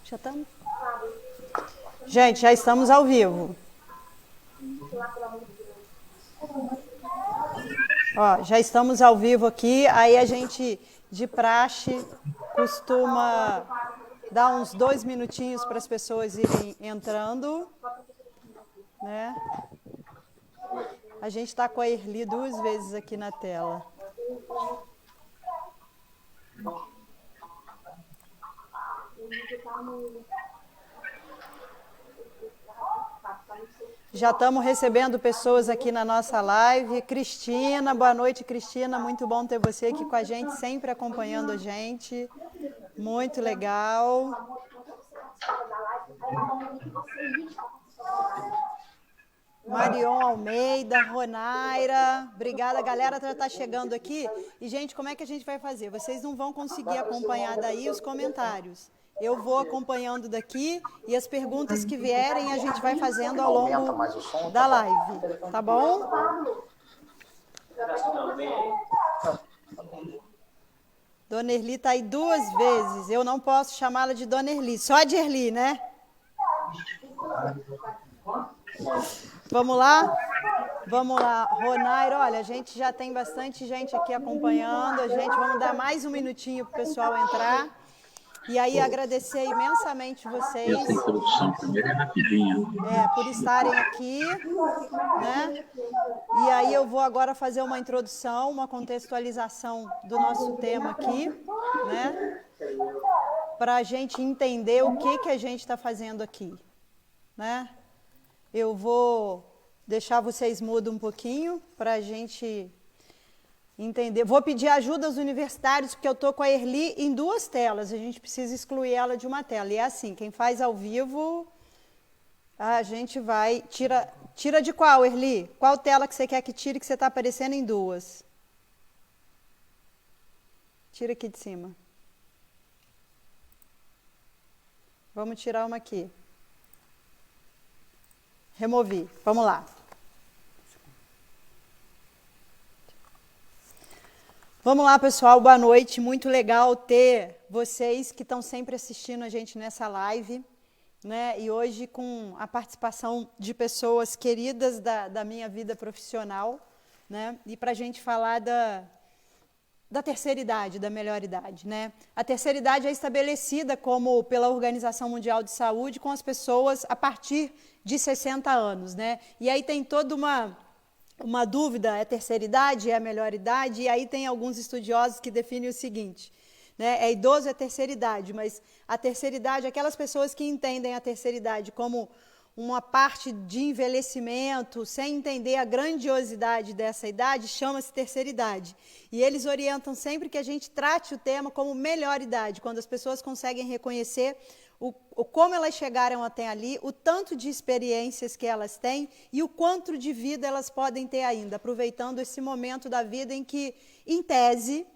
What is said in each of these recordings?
Já estamos? Gente, já estamos ao vivo. Ó, já estamos ao vivo aqui, aí a gente, de praxe, costuma dar uns 2 minutinhos para as pessoas irem entrando, né? A gente está com a Erli 2 vezes aqui na tela. Já estamos recebendo pessoas aqui na nossa live. Cristina, boa noite, Cristina. Muito bom ter você aqui com a gente, sempre acompanhando a gente. Muito legal. Marion Almeida, Ronaira, obrigada, galera, já está chegando aqui. E, gente, como é que a gente vai fazer? Vocês não vão conseguir acompanhar daí os comentários. Eu vou acompanhando daqui e as perguntas que vierem a gente vai fazendo ao longo da live, tá bom? Dona Erli está aí 2 vezes, eu não posso chamá-la de Dona Erli, só de Erli, né? Vamos lá? Vamos lá, Ronairo, olha, a gente já tem bastante gente aqui acompanhando, vamos dar mais um minutinho para o pessoal entrar. E aí agradecer imensamente vocês. Essa introdução primeiro é rapidinha. Por estarem aqui, né? E aí eu vou agora fazer uma introdução, uma contextualização do nosso tema aqui, né? Para a gente entender o que a gente está fazendo aqui, né? Eu vou deixar vocês mudos um pouquinho para a gente entender. Vou pedir ajuda aos universitários, porque eu estou com a Erli em 2 telas. A gente precisa excluir ela de uma tela. E é assim, quem faz ao vivo, a gente vai... Tira de qual, Erli? Qual tela que você quer que tire, que você está aparecendo em 2? Tira aqui de cima. Vamos tirar uma aqui. Removi. Vamos lá. Vamos lá, pessoal. Boa noite. Muito legal ter vocês que estão sempre assistindo a gente nessa live, né? E hoje com a participação de pessoas queridas da minha vida profissional, né? E para a gente falar da terceira idade, da melhor idade, né? A terceira idade é estabelecida como pela Organização Mundial de Saúde com as pessoas a partir de 60 anos, né? E aí tem toda uma dúvida, é terceira idade, é a melhor idade? E aí tem alguns estudiosos que definem o seguinte, né? É idoso, é terceira idade, mas a terceira idade, aquelas pessoas que entendem a terceira idade como uma parte de envelhecimento, sem entender a grandiosidade dessa idade, chama-se terceira idade. E eles orientam sempre que a gente trate o tema como melhor idade, quando as pessoas conseguem reconhecer como elas chegaram até ali, o tanto de experiências que elas têm e o quanto de vida elas podem ter ainda, aproveitando esse momento da vida em que, em tese,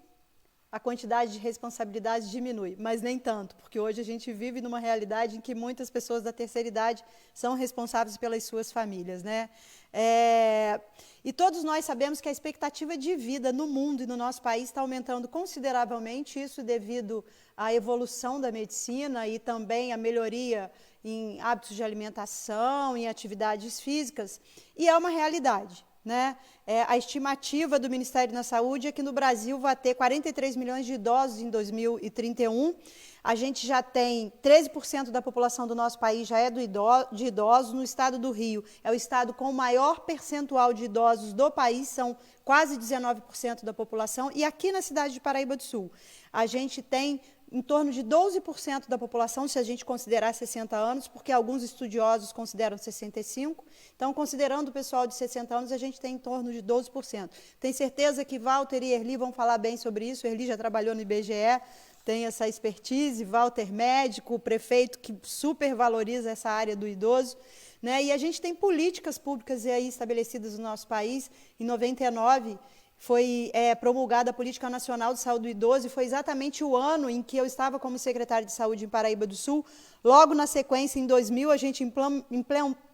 a quantidade de responsabilidades diminui, mas nem tanto, porque hoje a gente vive numa realidade em que muitas pessoas da terceira idade são responsáveis pelas suas famílias, né? E todos nós sabemos que a expectativa de vida no mundo e no nosso país está aumentando consideravelmente, isso devido à evolução da medicina e também à melhoria em hábitos de alimentação, em atividades físicas, e é uma realidade, né? A estimativa do Ministério da Saúde é que no Brasil vai ter 43 milhões de idosos em 2031. A gente já tem 13% da população do nosso país já é de idosos. No estado do Rio, é o estado com o maior percentual de idosos do país, são quase 19% da população. E aqui na cidade de Paraíba do Sul, a gente tem em torno de 12% da população, se a gente considerar 60 anos, porque alguns estudiosos consideram 65. Então, considerando o pessoal de 60 anos, a gente tem em torno de 12%. Tenho certeza que Walter e Erli vão falar bem sobre isso. Erli já trabalhou no IBGE, tem essa expertise. Walter, médico, prefeito, que super valoriza essa área do idoso, né? E a gente tem políticas públicas aí estabelecidas no nosso país. Em 99, foi promulgada a Política Nacional de Saúde do Idoso, e foi exatamente o ano em que eu estava como secretária de Saúde em Paraíba do Sul. Logo na sequência, em 2000, a gente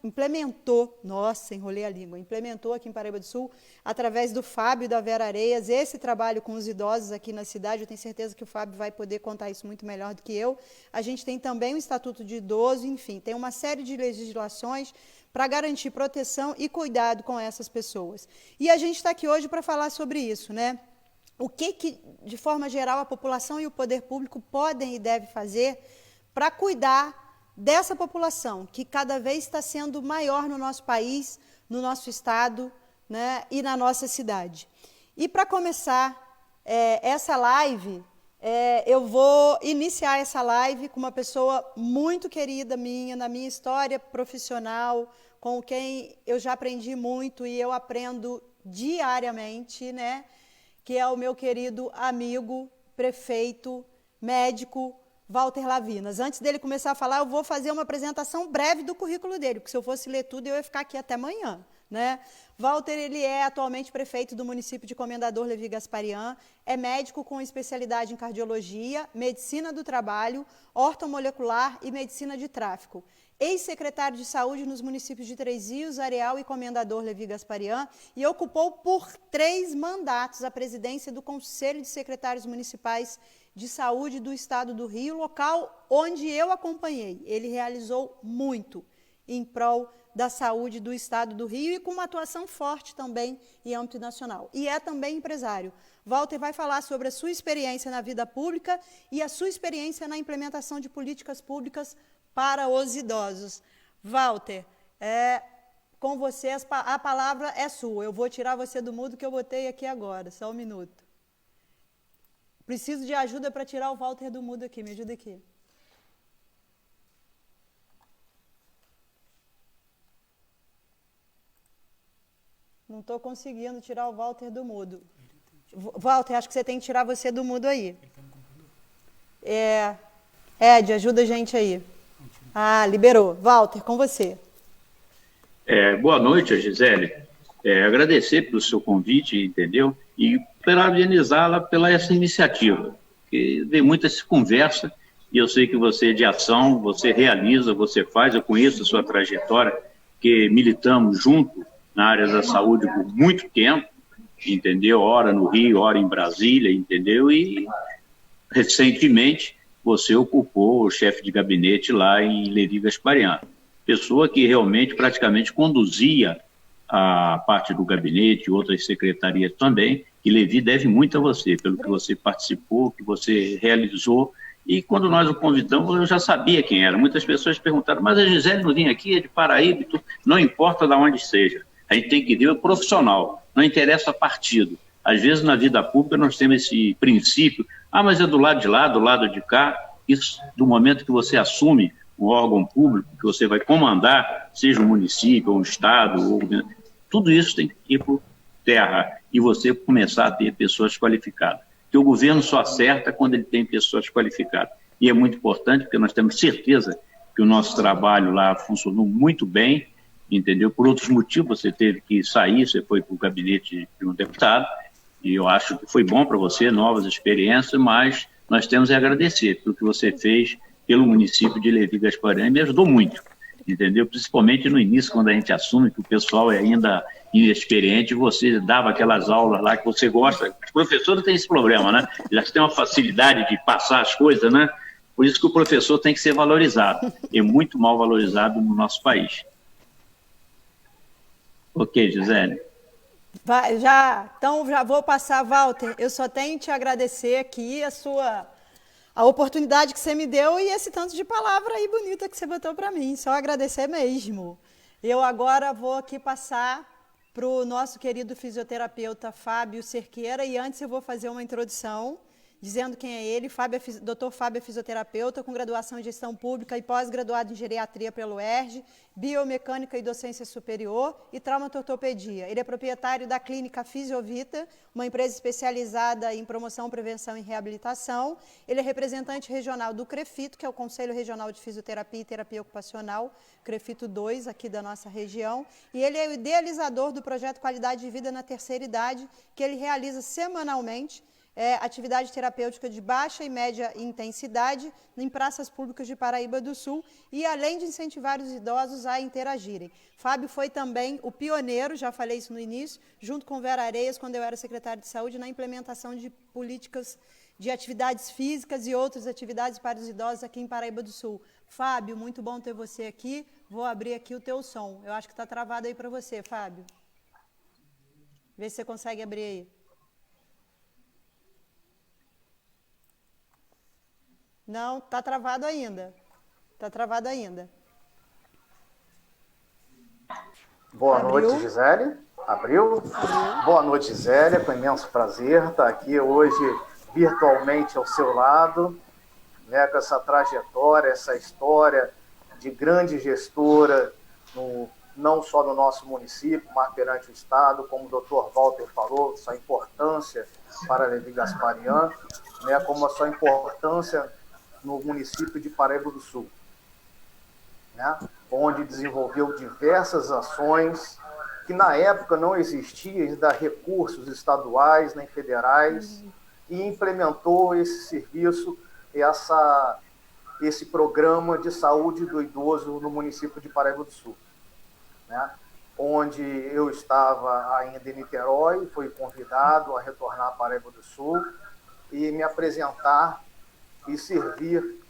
implementou, nossa, enrolei a língua, implementou aqui em Paraíba do Sul, através do Fábio e da Vera Areias, esse trabalho com os idosos aqui na cidade. Eu tenho certeza que o Fábio vai poder contar isso muito melhor do que eu. A gente tem também o Estatuto de Idoso, enfim, tem uma série de legislações para garantir proteção e cuidado com essas pessoas. E a gente está aqui hoje para falar sobre isso, né? O que, de forma geral, a população e o poder público podem e devem fazer para cuidar dessa população, que cada vez está sendo maior no nosso país, no nosso estado, né, e na nossa cidade. E para começar essa live, eu vou iniciar essa live com uma pessoa muito querida minha, na minha história profissional, com quem eu já aprendi muito e eu aprendo diariamente, né? Que é o meu querido amigo, prefeito, médico, Walter Lavinas. Antes dele começar a falar, eu vou fazer uma apresentação breve do currículo dele, porque se eu fosse ler tudo, eu ia ficar aqui até amanhã, né? Walter, ele é atualmente prefeito do município de Comendador Levi Gasparian, é médico com especialidade em cardiologia, medicina do trabalho, ortomolecular e medicina de tráfico. Ex-secretário de Saúde nos municípios de Três Rios, Areal e Comendador Levi Gasparian, e ocupou por 3 mandatos a presidência do Conselho de Secretários Municipais de Saúde do Estado do Rio, local onde eu acompanhei. Ele realizou muito em prol da saúde do Estado do Rio e com uma atuação forte também em âmbito nacional. E é também empresário. Walter vai falar sobre a sua experiência na vida pública e a sua experiência na implementação de políticas públicas para os idosos. Walter, com você a palavra é sua. Eu vou tirar você do mudo que eu botei aqui agora, só um minuto. Preciso de ajuda para tirar o Walter do mudo aqui, me ajuda aqui. Não estou conseguindo tirar o Walter do mudo. Walter, acho que você tem que tirar você do mudo aí. Ed, ajuda a gente aí. Ah, liberou. Walter, com você. Boa noite, Gisele. Agradecer pelo seu convite, entendeu? E parabenizá-la pela essa iniciativa, que vem muito essa conversa, e eu sei que você é de ação, você realiza, você faz, eu conheço a sua trajetória, que militamos junto na área da saúde por muito tempo, entendeu? Ora no Rio, ora em Brasília, entendeu? E recentemente você ocupou o chefe de gabinete lá em Levi Gasparian, pessoa que realmente praticamente conduzia a parte do gabinete e outras secretarias também, e Levi deve muito a você, pelo que você participou, que você realizou, e quando nós o convidamos, eu já sabia quem era. Muitas pessoas perguntaram, mas a Gisele não vinha aqui, é de Paraíba, não importa de onde seja, a gente tem que ver o profissional, não interessa partido. Às vezes, na vida pública, nós temos esse princípio, mas é do lado de lá, do lado de cá. Isso, do momento que você assume um órgão público, que você vai comandar, seja um município, ou um estado, tudo isso tem que ir por terra, e você começar a ter pessoas qualificadas. Porque o governo só acerta quando ele tem pessoas qualificadas. E é muito importante, porque nós temos certeza que o nosso trabalho lá funcionou muito bem, entendeu? Por outros motivos, você teve que sair, você foi para o gabinete de um deputado, e eu acho que foi bom para você, novas experiências, mas nós temos a agradecer pelo que você fez pelo município de Levi Gasparian, e me ajudou muito, entendeu? Principalmente no início, quando a gente assume que o pessoal é ainda inexperiente, você dava aquelas aulas lá que você gosta. Os professores têm esse problema, né? Eles têm uma facilidade de passar as coisas, né? Por isso que o professor tem que ser valorizado. É muito mal valorizado no nosso país. Ok, Gisele. Então já vou passar, Walter. Eu só tenho que te agradecer aqui a oportunidade que você me deu e esse tanto de palavra aí bonita que você botou para mim. Só agradecer mesmo. Eu agora vou aqui passar para o nosso querido fisioterapeuta Fábio Cerqueira, e antes eu vou fazer uma introdução dizendo quem é ele. Dr. Fábio é fisioterapeuta com graduação em gestão pública e pós-graduado em geriatria pelo UERJ, biomecânica e docência superior e traumatortopedia. Ele é proprietário da clínica Fisiovita, uma empresa especializada em promoção, prevenção e reabilitação. Ele é representante regional do CREFITO, que é o Conselho Regional de Fisioterapia e Terapia Ocupacional, CREFITO 2, aqui da nossa região. E ele é o idealizador do projeto Qualidade de Vida na Terceira Idade, que ele realiza semanalmente, atividade terapêutica de baixa e média intensidade em praças públicas de Paraíba do Sul e além de incentivar os idosos a interagirem. Fábio foi também o pioneiro, já falei isso no início, junto com Vera Areias, quando eu era secretário de saúde, na implementação de políticas de atividades físicas e outras atividades para os idosos aqui em Paraíba do Sul. Fábio, muito bom ter você aqui. Vou abrir aqui o teu som. Eu acho que está travado aí para você, Fábio. Vê se você consegue abrir aí. Não, está travado ainda. Está travado ainda. Boa noite, Gisele. Abriu? Boa noite, Gisele. É com imenso prazer estar aqui hoje virtualmente ao seu lado, né, com essa trajetória, essa história de grande gestora, não só no nosso município, mas perante o Estado, como o doutor Walter falou, sua importância para a Levi Gasparian, né, como a sua importância no município de Paraíba do Sul, né, onde desenvolveu diversas ações que na época não existiam ainda recursos estaduais nem federais, e implementou esse serviço, esse programa de saúde do idoso no município de Paraíba do Sul, né, onde eu estava ainda em Niterói, fui convidado a retornar a Paraíba do Sul e me apresentar e servir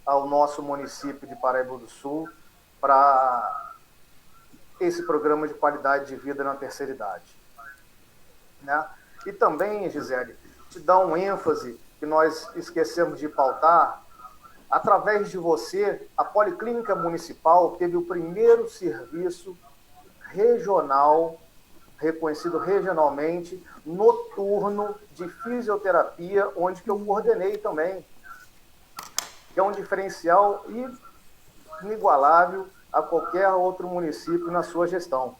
ao nosso município de Paraíba do Sul para esse programa de qualidade de vida na terceira idade, né? E também, Gisele, te dar um ênfase que nós esquecemos de pautar. Através de você, a Policlínica Municipal teve o primeiro serviço regional, reconhecido regionalmente, noturno de fisioterapia, onde que eu coordenei também, que é um diferencial inigualável a qualquer outro município na sua gestão,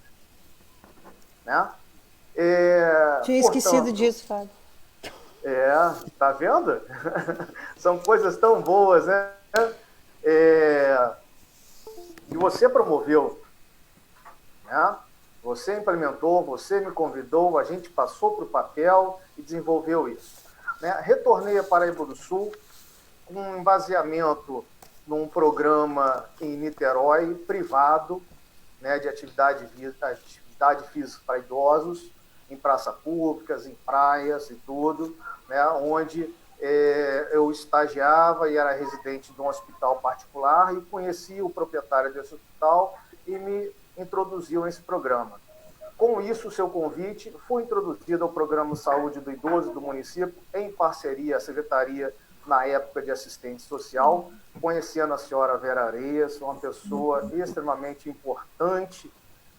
né? Tinha esquecido disso, Fábio. Tá vendo? São coisas tão boas, né? Que você promoveu, né? Você implementou, você me convidou, a gente passou para o papel e desenvolveu isso, né? Retornei a Paraíba do Sul com um baseamento num programa em Niterói, privado, né, de atividade física para idosos, em praças públicas, em praias e tudo, né, onde eu estagiava e era residente de um hospital particular e conheci o proprietário desse hospital e me introduziu nesse programa. Com isso, o seu convite, fui introduzido ao Programa Saúde do Idoso do município, em parceria à Secretaria, na época, de Assistente Social, conhecendo a senhora Vera Areias, uma pessoa extremamente importante,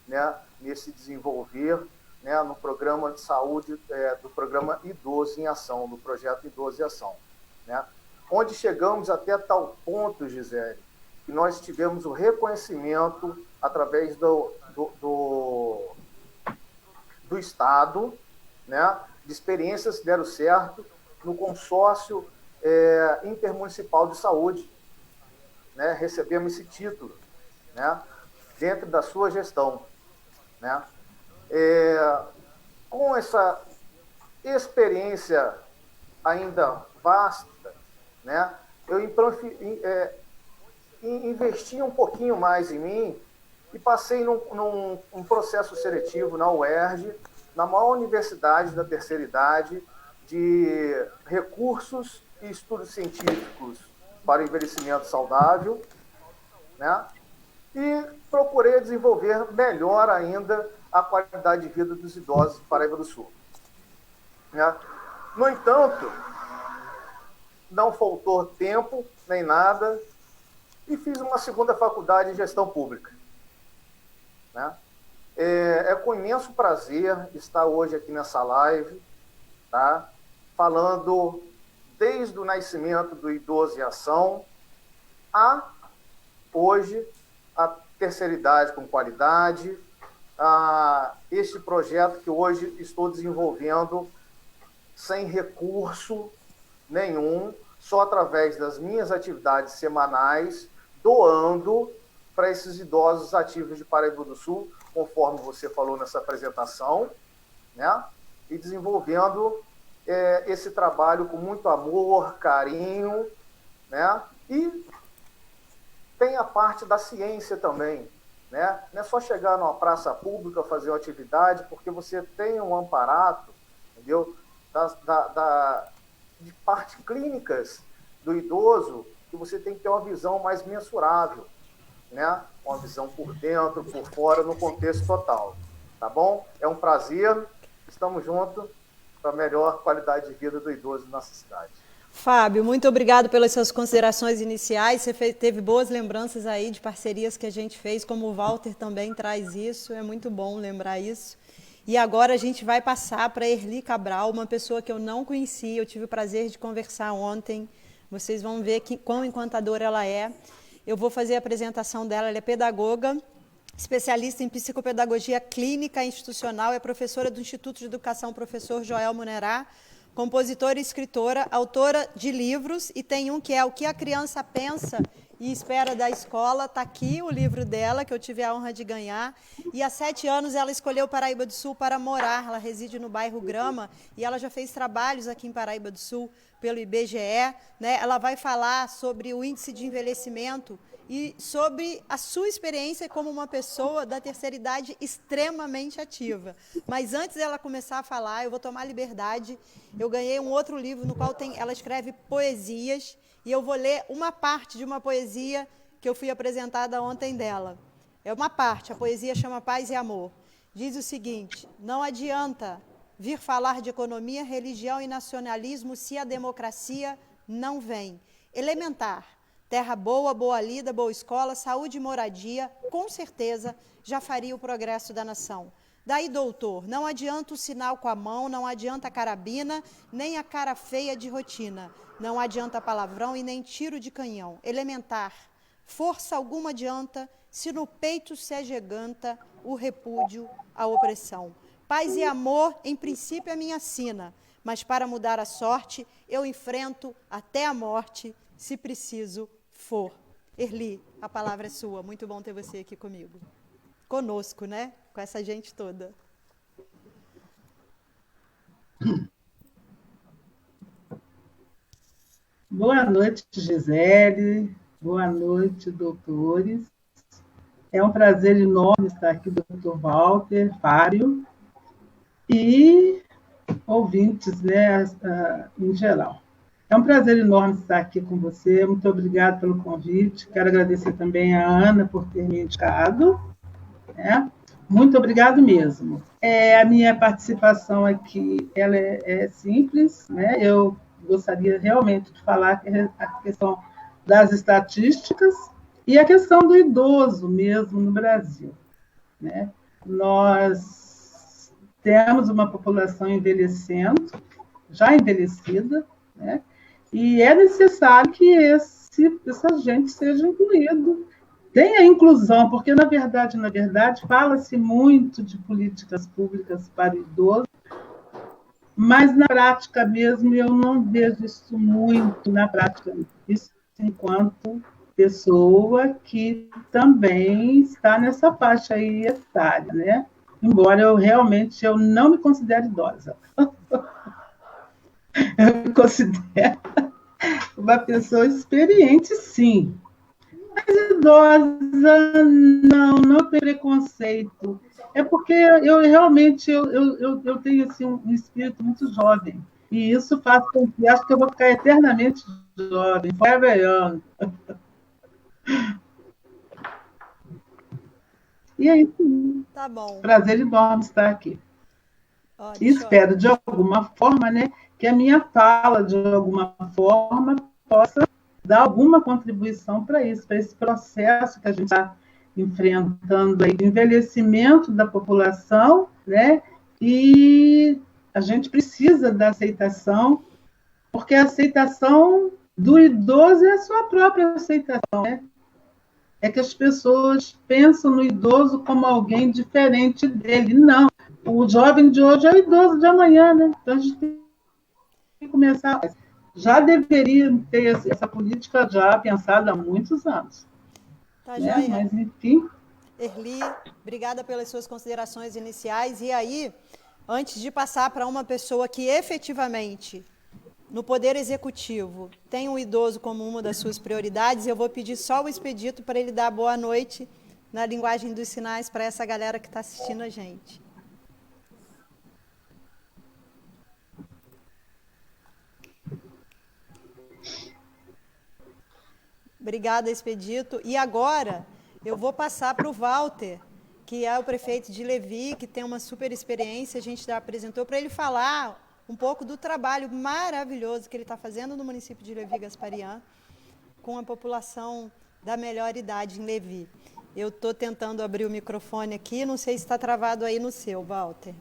né, nesse desenvolver, né, no programa de saúde, do programa Idoso em Ação, do projeto Idoso em Ação, né, onde chegamos até tal ponto, Gisele, que nós tivemos o reconhecimento através do Estado, né, de experiências que deram certo no consórcio intermunicipal de saúde, né, recebemos esse título, né, dentro da sua gestão, né. Com essa experiência ainda vasta, né, eu investi um pouquinho mais em mim e passei num processo seletivo na UERJ, na maior universidade da terceira idade, de recursos e estudos científicos para o envelhecimento saudável, né, e procurei desenvolver melhor ainda a qualidade de vida dos idosos de Paraíba do Sul, né? No entanto, não faltou tempo nem nada e fiz uma segunda faculdade em gestão pública, né? É com imenso prazer estar hoje aqui nessa live, tá, falando desde o nascimento do Idoso em Ação a, hoje, a terceira idade com qualidade, a este projeto que hoje estou desenvolvendo sem recurso nenhum, só através das minhas atividades semanais, doando para esses idosos ativos de Paraíba do Sul, conforme você falou nessa apresentação, né? E desenvolvendo esse trabalho com muito amor, carinho, né? E tem a parte da ciência também, né? Não é só chegar numa praça pública, fazer uma atividade, porque você tem um amparato, entendeu? De partes clínicas do idoso, que você tem que ter uma visão mais mensurável, né? Uma visão por dentro, por fora, no contexto total. Tá bom? É um prazer. Estamos juntos para a melhor qualidade de vida do idoso na nossa cidade. Fábio, muito obrigado pelas suas considerações iniciais. Você teve boas lembranças aí de parcerias que a gente fez, como o Walter também traz isso. É muito bom lembrar isso. E agora a gente vai passar para Erli Cabral, uma pessoa que eu não conhecia, eu tive o prazer de conversar ontem. Vocês vão ver quão encantadora ela é. Eu vou fazer a apresentação dela. Ela é pedagoga, especialista em psicopedagogia clínica e institucional, é professora do Instituto de Educação Professor Joel Munerá, compositora e escritora, autora de livros, e tem um que é O que a Criança Pensa e Espera da Escola. Está aqui o livro dela, que eu tive a honra de ganhar. E há 7 anos ela escolheu Paraíba do Sul para morar. Ela reside no bairro Grama e ela já fez trabalhos aqui em Paraíba do Sul pelo IBGE. Né? Ela vai falar sobre o índice de envelhecimento e sobre a sua experiência como uma pessoa da terceira idade extremamente ativa. Mas antes dela começar a falar, eu vou tomar liberdade. Eu ganhei um outro livro no qual ela escreve poesias, e eu vou ler uma parte de uma poesia que eu fui apresentada ontem dela. É uma parte, a poesia chama Paz e Amor. Diz o seguinte: não adianta vir falar de economia, religião e nacionalismo se a democracia não vem. Elementar. Terra boa, boa lida, boa escola, saúde e moradia, com certeza já faria o progresso da nação. Daí, doutor, não adianta o sinal com a mão, não adianta a carabina, nem a cara feia de rotina. Não adianta palavrão e nem tiro de canhão. Elementar, força alguma adianta, se no peito se agiganta o repúdio à opressão. Paz e amor, em princípio, é minha sina, mas para mudar a sorte, eu enfrento até a morte, se preciso for. Erli, a palavra é sua. Muito bom ter você aqui comigo. Conosco, né? Com essa gente toda. Boa noite, Gisele. Boa noite, doutores. É um prazer enorme estar aqui, doutor Walter, Fábio, e ouvintes, né, em geral. É um prazer enorme estar aqui com você. Muito obrigada pelo convite. Quero agradecer também a Ana por ter me indicado. Né? Muito obrigado mesmo. A minha participação aqui ela é simples. Né? Eu gostaria realmente de falar a questão das estatísticas e a questão do idoso mesmo no Brasil. Né? Nós temos uma população envelhecendo, já envelhecida, né? E é necessário que essa gente seja incluído. Tenha inclusão, porque, na verdade, fala-se muito de políticas públicas para o idoso, mas, na prática mesmo, eu não vejo isso muito na prática. Isso enquanto pessoa que também está nessa faixa aí etária, né? Embora eu não me considere idosa. Eu me considero uma pessoa experiente, sim. Mas idosa, não tem preconceito. É porque eu realmente eu tenho assim, um espírito muito jovem. E isso faz com que acho que eu vou ficar eternamente jovem, forever young. E aí, sim. Tá bom. Prazer enorme estar aqui. E espero, de alguma forma, né, que a minha fala, de alguma forma, possa dar alguma contribuição para isso, para esse processo que a gente está enfrentando aí, de envelhecimento da população, né? E a gente precisa da aceitação porque a aceitação do idoso é a sua própria aceitação, né? É que as pessoas pensam no idoso como alguém diferente dele. Não, o jovem de hoje é o idoso de amanhã, né? Então a gente tem que começar. Já deveria ter essa política já pensada há muitos anos. Tá, né? joia. Mas, enfim. Erli, obrigada pelas suas considerações iniciais. E aí, antes de passar para uma pessoa que efetivamente, no Poder Executivo, tem um idoso como uma das suas prioridades, eu vou pedir só o Expedito para ele dar boa noite na linguagem dos sinais para essa galera que está assistindo a gente. Obrigada, Expedito. E agora eu vou passar para o Walter, que é o prefeito de Levi, que tem uma super experiência, a gente já apresentou, para ele falar um pouco do trabalho maravilhoso que ele está fazendo no município de Levi Gasparian, com a população da melhor idade em Levi. Eu estou tentando abrir o microfone aqui, não sei se está travado aí no seu, Walter.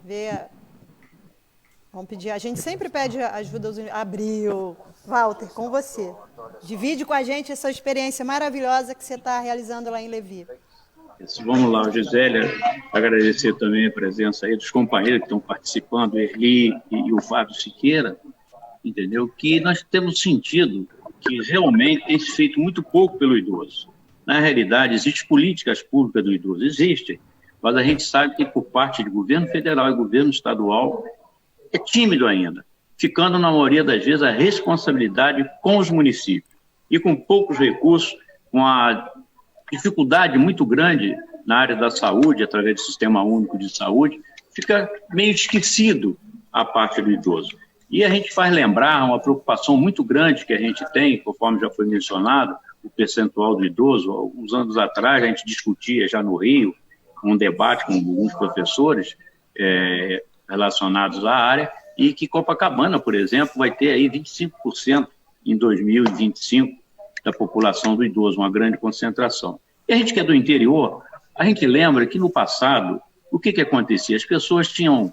Vamos pedir, a gente sempre pede ajuda aos... Abriu. Walter, com você. Divide com a gente essa experiência maravilhosa que você está realizando lá em Levi. Vamos lá, Gisélia, agradecer também a presença aí dos companheiros que estão participando, o Erli e o Fábio Siqueira, entendeu? Que nós temos sentido que realmente tem se feito muito pouco pelo idoso. Na realidade, existem políticas públicas do idoso, existem, mas a gente sabe que por parte do governo federal e governo estadual é tímido ainda, ficando na maioria das vezes a responsabilidade com os municípios e com poucos recursos, com a dificuldade muito grande na área da saúde, através do Sistema Único de Saúde, fica meio esquecido a parte do idoso. E a gente faz lembrar uma preocupação muito grande que a gente tem, conforme já foi mencionado, o percentual do idoso. Alguns anos atrás, a gente discutia já no Rio, um debate com alguns professores relacionados à área, e que Copacabana, por exemplo, vai ter aí 25% em 2025 da população do idoso, uma grande concentração. E a gente que é do interior, a gente lembra que no passado, o que acontecia? As pessoas tinham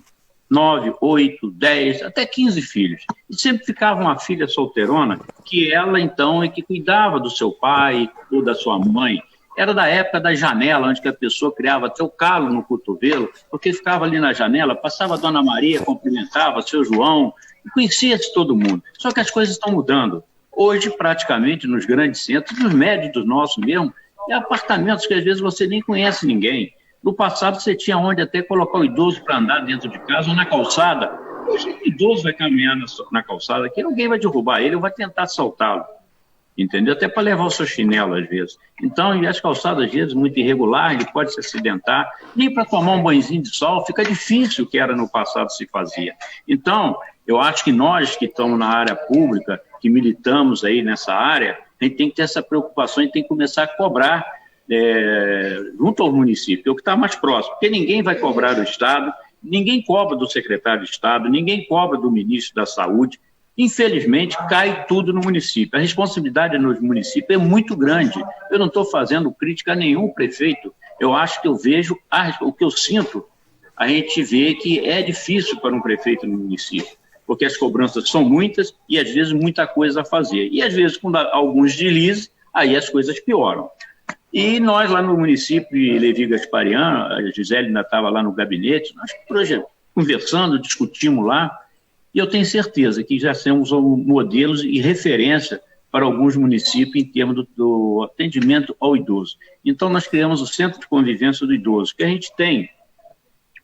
9, 8, 10, até 15 filhos. E sempre ficava uma filha solteirona, que ela, então, é que cuidava do seu pai ou da sua mãe. Era da época da janela, onde que a pessoa criava até o calo no cotovelo, porque ficava ali na janela, passava a Dona Maria, cumprimentava seu João, e conhecia-se todo mundo. Só que as coisas estão mudando. Hoje, praticamente, nos grandes centros, nos médios do nosso mesmo, é apartamentos que às vezes você nem conhece ninguém. No passado, você tinha onde até colocar o idoso para andar dentro de casa ou na calçada. Hoje, o idoso vai caminhar na calçada, que alguém vai derrubar ele ou vai tentar assaltá-lo. Entendeu? Até para levar o seu chinelo, às vezes. Então, e as calçadas, às vezes, muito irregular, ele pode se acidentar. Nem para tomar um banhozinho de sol fica difícil, o que era no passado se fazia. Então, eu acho que nós que estamos na área pública, que militamos aí nessa área, a gente tem que ter essa preocupação e tem que começar a cobrar junto ao município, é o que está mais próximo, porque ninguém vai cobrar do Estado, ninguém cobra do secretário de Estado, ninguém cobra do ministro da Saúde. Infelizmente, cai tudo no município. A responsabilidade no município é muito grande. Eu não estou fazendo crítica a nenhum prefeito. Eu acho que eu vejo, o que eu sinto, a gente vê que é difícil para um prefeito no município, porque as cobranças são muitas e, às vezes, muita coisa a fazer. E, às vezes, quando alguns deslizes, aí as coisas pioram. E nós, lá no município de Levi Gasparian, a Gisele ainda estava lá no gabinete, nós conversando, discutimos lá, e eu tenho certeza que já somos modelos e referência para alguns municípios em termos do atendimento ao idoso. Então, nós criamos o Centro de Convivência do Idoso, que a gente tem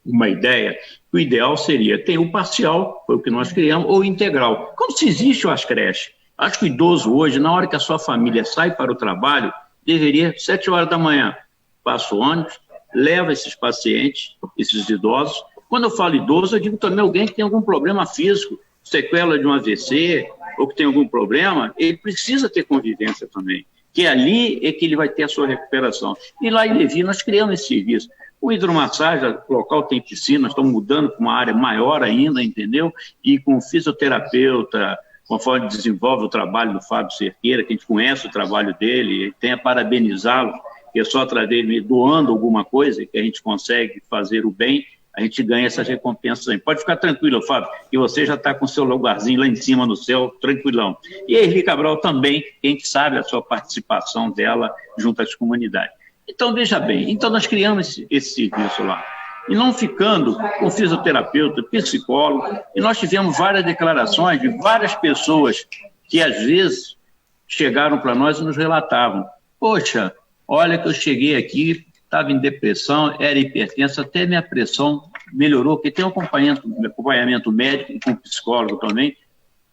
uma ideia, o ideal seria ter o parcial, foi o que nós criamos, ou integral. Como se existe as creches. Acho que o idoso hoje, na hora que a sua família sai para o trabalho, deveria, 7 horas da manhã, passa o ônibus, leva esses pacientes, esses idosos. Quando eu falo idoso, eu digo também alguém que tem algum problema físico, sequela de um AVC, ou que tem algum problema, ele precisa ter convivência também, que ali é que ele vai ter a sua recuperação. E lá em Levi, nós criamos esse serviço. O hidromassagem, o local tem piscina, nós estamos mudando para uma área maior ainda, entendeu? E com fisioterapeuta, conforme desenvolve o trabalho do Fábio Cerqueira, que a gente conhece o trabalho dele, tem a parabenizá-lo, que é só através dele doando alguma coisa que a gente consegue fazer o bem a gente ganha essas recompensas aí. Pode ficar tranquilo, Fábio, que você já está com o seu lugarzinho lá em cima no céu, tranquilão. E a Erli Cabral também, a gente sabe a sua participação dela junto às comunidades. Então, veja bem, então nós criamos esse serviço lá. E não ficando com fisioterapeuta, psicólogo, e nós tivemos várias declarações de várias pessoas que, às vezes, chegaram para nós e nos relatavam: poxa, olha que eu cheguei aqui, estava em depressão, era hipertensa, até minha pressão melhorou, porque tem um acompanhamento médico e com psicólogo também.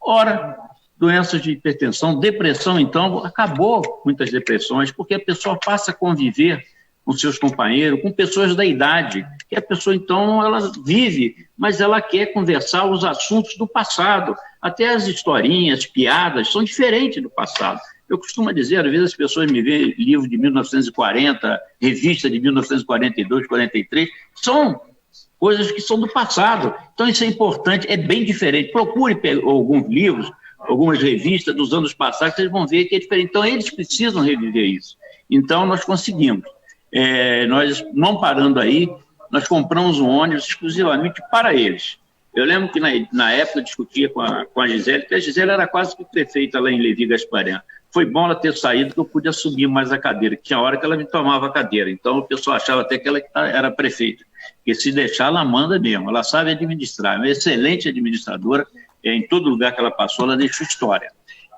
Ora, doenças de hipertensão, depressão, então, acabou muitas depressões, porque a pessoa passa a conviver com seus companheiros, com pessoas da idade, que a pessoa, então, ela vive, mas ela quer conversar os assuntos do passado, até as historinhas, piadas, são diferentes do passado. Eu costumo dizer, às vezes as pessoas me veem livro de 1940, revista de 1942, 43, são coisas que são do passado. Então isso é importante, é bem diferente. Procure alguns livros, algumas revistas dos anos passados, vocês vão ver que é diferente. Então eles precisam reviver isso. Então nós conseguimos. Nós, não parando aí, nós compramos um ônibus exclusivamente para eles. Eu lembro que na época eu discutia com a Gisele, que a Gisele era quase que prefeita lá em Levi Gasparian. Foi bom ela ter saído, que eu podia subir mais a cadeira, que tinha hora que ela me tomava a cadeira. Então o pessoal achava até que ela era prefeita. Porque se deixar, ela manda mesmo, ela sabe administrar. É uma excelente administradora, em todo lugar que ela passou, ela deixou história.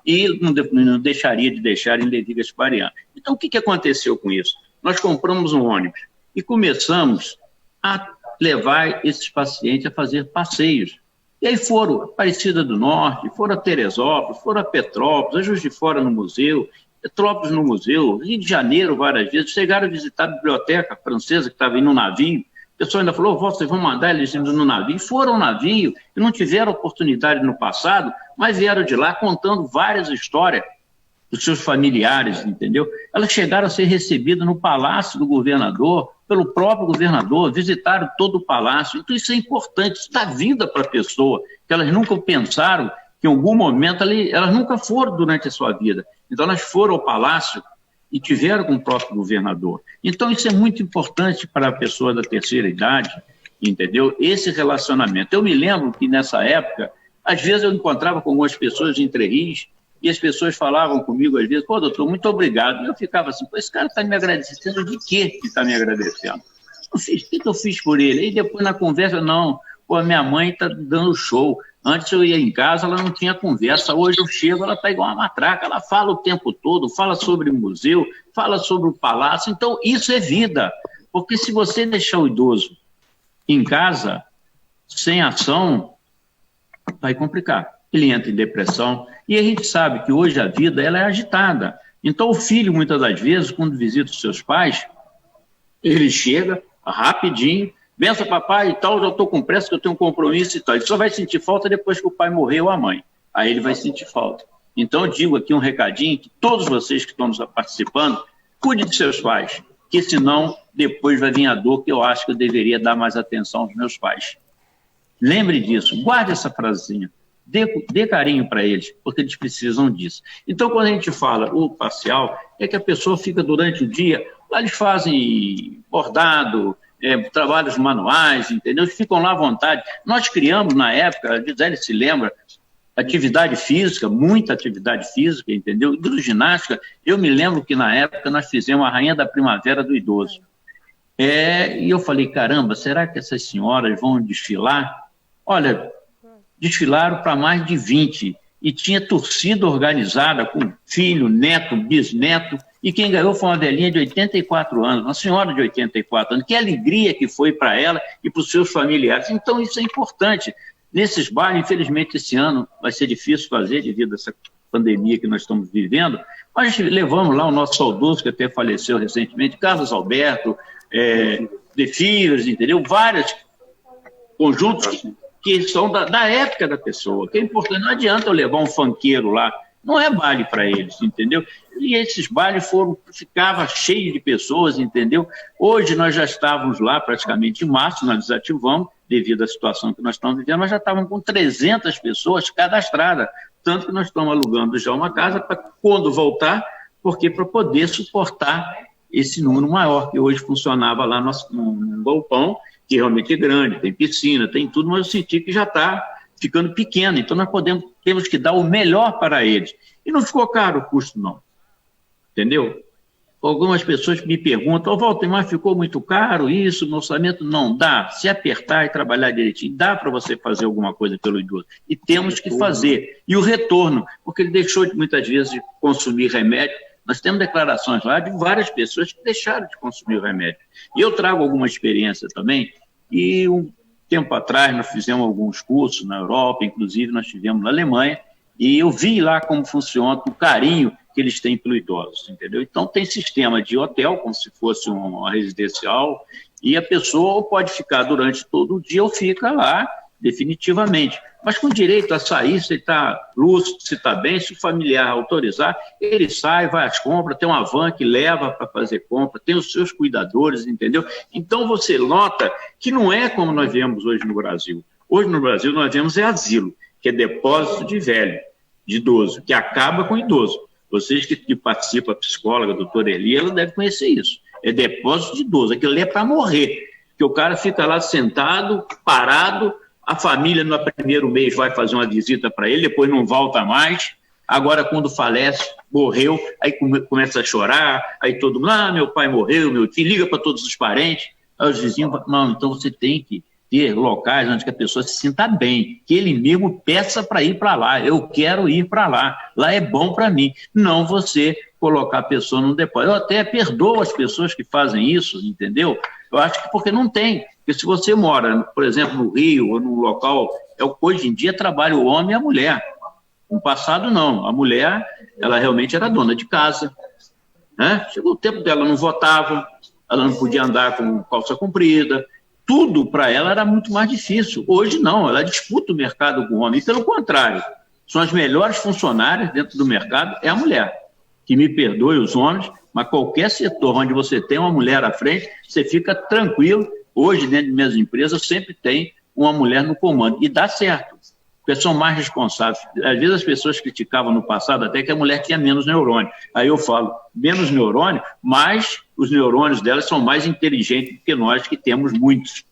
E não deixaria de deixar em Levi Gasparian. Então o que aconteceu com isso? Nós compramos um ônibus e começamos a levar esses pacientes a fazer passeios. E aí foram a Aparecida do Norte, foram a Teresópolis, foram a Petrópolis, a Juiz de Fora no museu, Petrópolis no museu, Rio de Janeiro várias vezes, chegaram a visitar a biblioteca francesa que estava indo no navio. O pessoal ainda falou: vocês vão mandar eles indo no navio. Foram ao navio e não tiveram oportunidade no passado, mas vieram de lá contando várias histórias dos seus familiares, entendeu? Elas chegaram a ser recebidas no palácio do governador, pelo próprio governador, visitaram todo o palácio. Então isso é importante, isso dá vida para a pessoa, que elas nunca pensaram que em algum momento, elas nunca foram durante a sua vida. Então elas foram ao palácio e tiveram com o próprio governador. Então isso é muito importante para a pessoa da terceira idade, entendeu? Esse relacionamento. Eu me lembro que nessa época, às vezes eu encontrava com algumas pessoas de Entre Rios, e as pessoas falavam comigo, às vezes: pô, doutor, muito obrigado. E eu ficava assim: pô, esse cara está me agradecendo de quê que está me agradecendo? O que eu fiz por ele? E depois na conversa: não, pô, minha mãe está dando show. Antes eu ia em casa, ela não tinha conversa. Hoje eu chego, ela está igual uma matraca. Ela fala o tempo todo, fala sobre o museu, fala sobre o palácio. Então isso é vida. Porque se você deixar o idoso em casa, sem ação, vai complicar. Ele entra em depressão, e a gente sabe que hoje a vida ela é agitada. Então o filho, muitas das vezes, quando visita os seus pais, ele chega rapidinho: benção papai e tal, já estou com pressa que eu tenho um compromisso e tal. Ele só vai sentir falta depois que o pai morreu ou a mãe. Aí ele vai sentir falta. Então eu digo aqui um recadinho, que todos vocês que estão nos participando, cuide de seus pais, que senão depois vai vir a dor, que eu acho que eu deveria dar mais atenção aos meus pais. Lembre disso, guarde essa frasezinha. Dê carinho para eles, porque eles precisam disso. Então, quando a gente fala o parcial, é que a pessoa fica durante o dia, lá eles fazem bordado, trabalhos manuais, entendeu? Eles ficam lá à vontade. Nós criamos, na época, a Gisele se lembra, atividade física, muita atividade física, entendeu? Hidroginástica. Eu me lembro que, na época, nós fizemos a Rainha da Primavera do Idoso. E eu falei: caramba, será que essas senhoras vão desfilar? Olha, desfilaram para mais de 20, e tinha torcida organizada com filho, neto, bisneto, e quem ganhou foi uma velhinha de 84 anos, uma senhora de 84 anos. Que alegria que foi para ela e para os seus familiares. Então isso é importante. Nesses bailes, infelizmente esse ano vai ser difícil fazer devido a essa pandemia que nós estamos vivendo, mas levamos lá o nosso saudoso, que até faleceu recentemente, Carlos Alberto, The Fevers, entendeu? Vários conjuntos que são da época da pessoa, que é importante. Não adianta eu levar um funkeiro lá, não é baile para eles, entendeu? E esses bailes ficava cheio de pessoas, entendeu? Hoje nós já estávamos lá praticamente em março, nós desativamos, devido à situação que nós estamos vivendo, nós já estávamos com 300 pessoas cadastradas, tanto que nós estamos alugando já uma casa para quando voltar, porque para poder suportar esse número maior, que hoje funcionava lá no galpão, que realmente é grande, tem piscina, tem tudo, mas eu senti que já está ficando pequeno. Então, nós temos que dar o melhor para eles. E não ficou caro o custo, não. Entendeu? Algumas pessoas me perguntam, Walter, mas ficou muito caro isso, no orçamento? Não, dá. Se apertar e trabalhar direitinho, dá para você fazer alguma coisa pelo idoso. E temos que fazer. E o retorno, porque ele deixou, muitas vezes, de consumir remédio. Nós temos declarações lá de várias pessoas que deixaram de consumir o remédio. E eu trago alguma experiência também, e um tempo atrás nós fizemos alguns cursos na Europa, inclusive nós tivemos na Alemanha, e eu vi lá como funciona o carinho que eles têm pelo idoso, entendeu? Então tem sistema de hotel, como se fosse uma residencial, e a pessoa pode ficar durante todo o dia ou fica lá definitivamente, mas com direito a sair, se está lúcido, se está bem, se o familiar autorizar, ele sai, vai às compras, tem uma van que leva para fazer compra, tem os seus cuidadores, entendeu? Então você nota que não é como nós vemos hoje no Brasil. Hoje no Brasil nós vemos asilo, que é depósito de velho, de idoso, que acaba com o idoso. Vocês que participam, a psicóloga, a doutora Eli, ela deve conhecer isso. É depósito de idoso, aquilo ali é para morrer, que o cara fica lá sentado, parado, a família no primeiro mês vai fazer uma visita para ele, depois não volta mais, agora quando falece, morreu, aí começa a chorar, aí todo mundo, meu pai morreu, meu tio, liga para todos os parentes, aí os vizinhos falam, não, então você tem que ter locais onde a pessoa se sinta bem, que ele mesmo peça para ir para lá, eu quero ir para lá, lá é bom para mim, não você colocar a pessoa num depósito. Eu até perdoo as pessoas que fazem isso, entendeu? Eu acho que porque não tem, porque se você mora, por exemplo, no Rio ou num local, hoje em dia trabalha o homem e a mulher, no passado não, a mulher, ela realmente era dona de casa, né? Chegou o tempo dela, não votava, ela não podia andar com calça comprida, tudo para ela era muito mais difícil. Hoje não, ela disputa o mercado com o homem. E pelo contrário, são as melhores funcionárias dentro do mercado, é a mulher. Que me perdoe os homens, mas qualquer setor onde você tem uma mulher à frente, você fica tranquilo. Hoje, dentro de minhas empresas, sempre tem uma mulher no comando. E dá certo, porque são mais responsáveis. Às vezes as pessoas criticavam no passado até que a mulher tinha menos neurônio. Aí eu falo, menos neurônio, mas os neurônios delas são mais inteligentes do que nós, que temos muitos.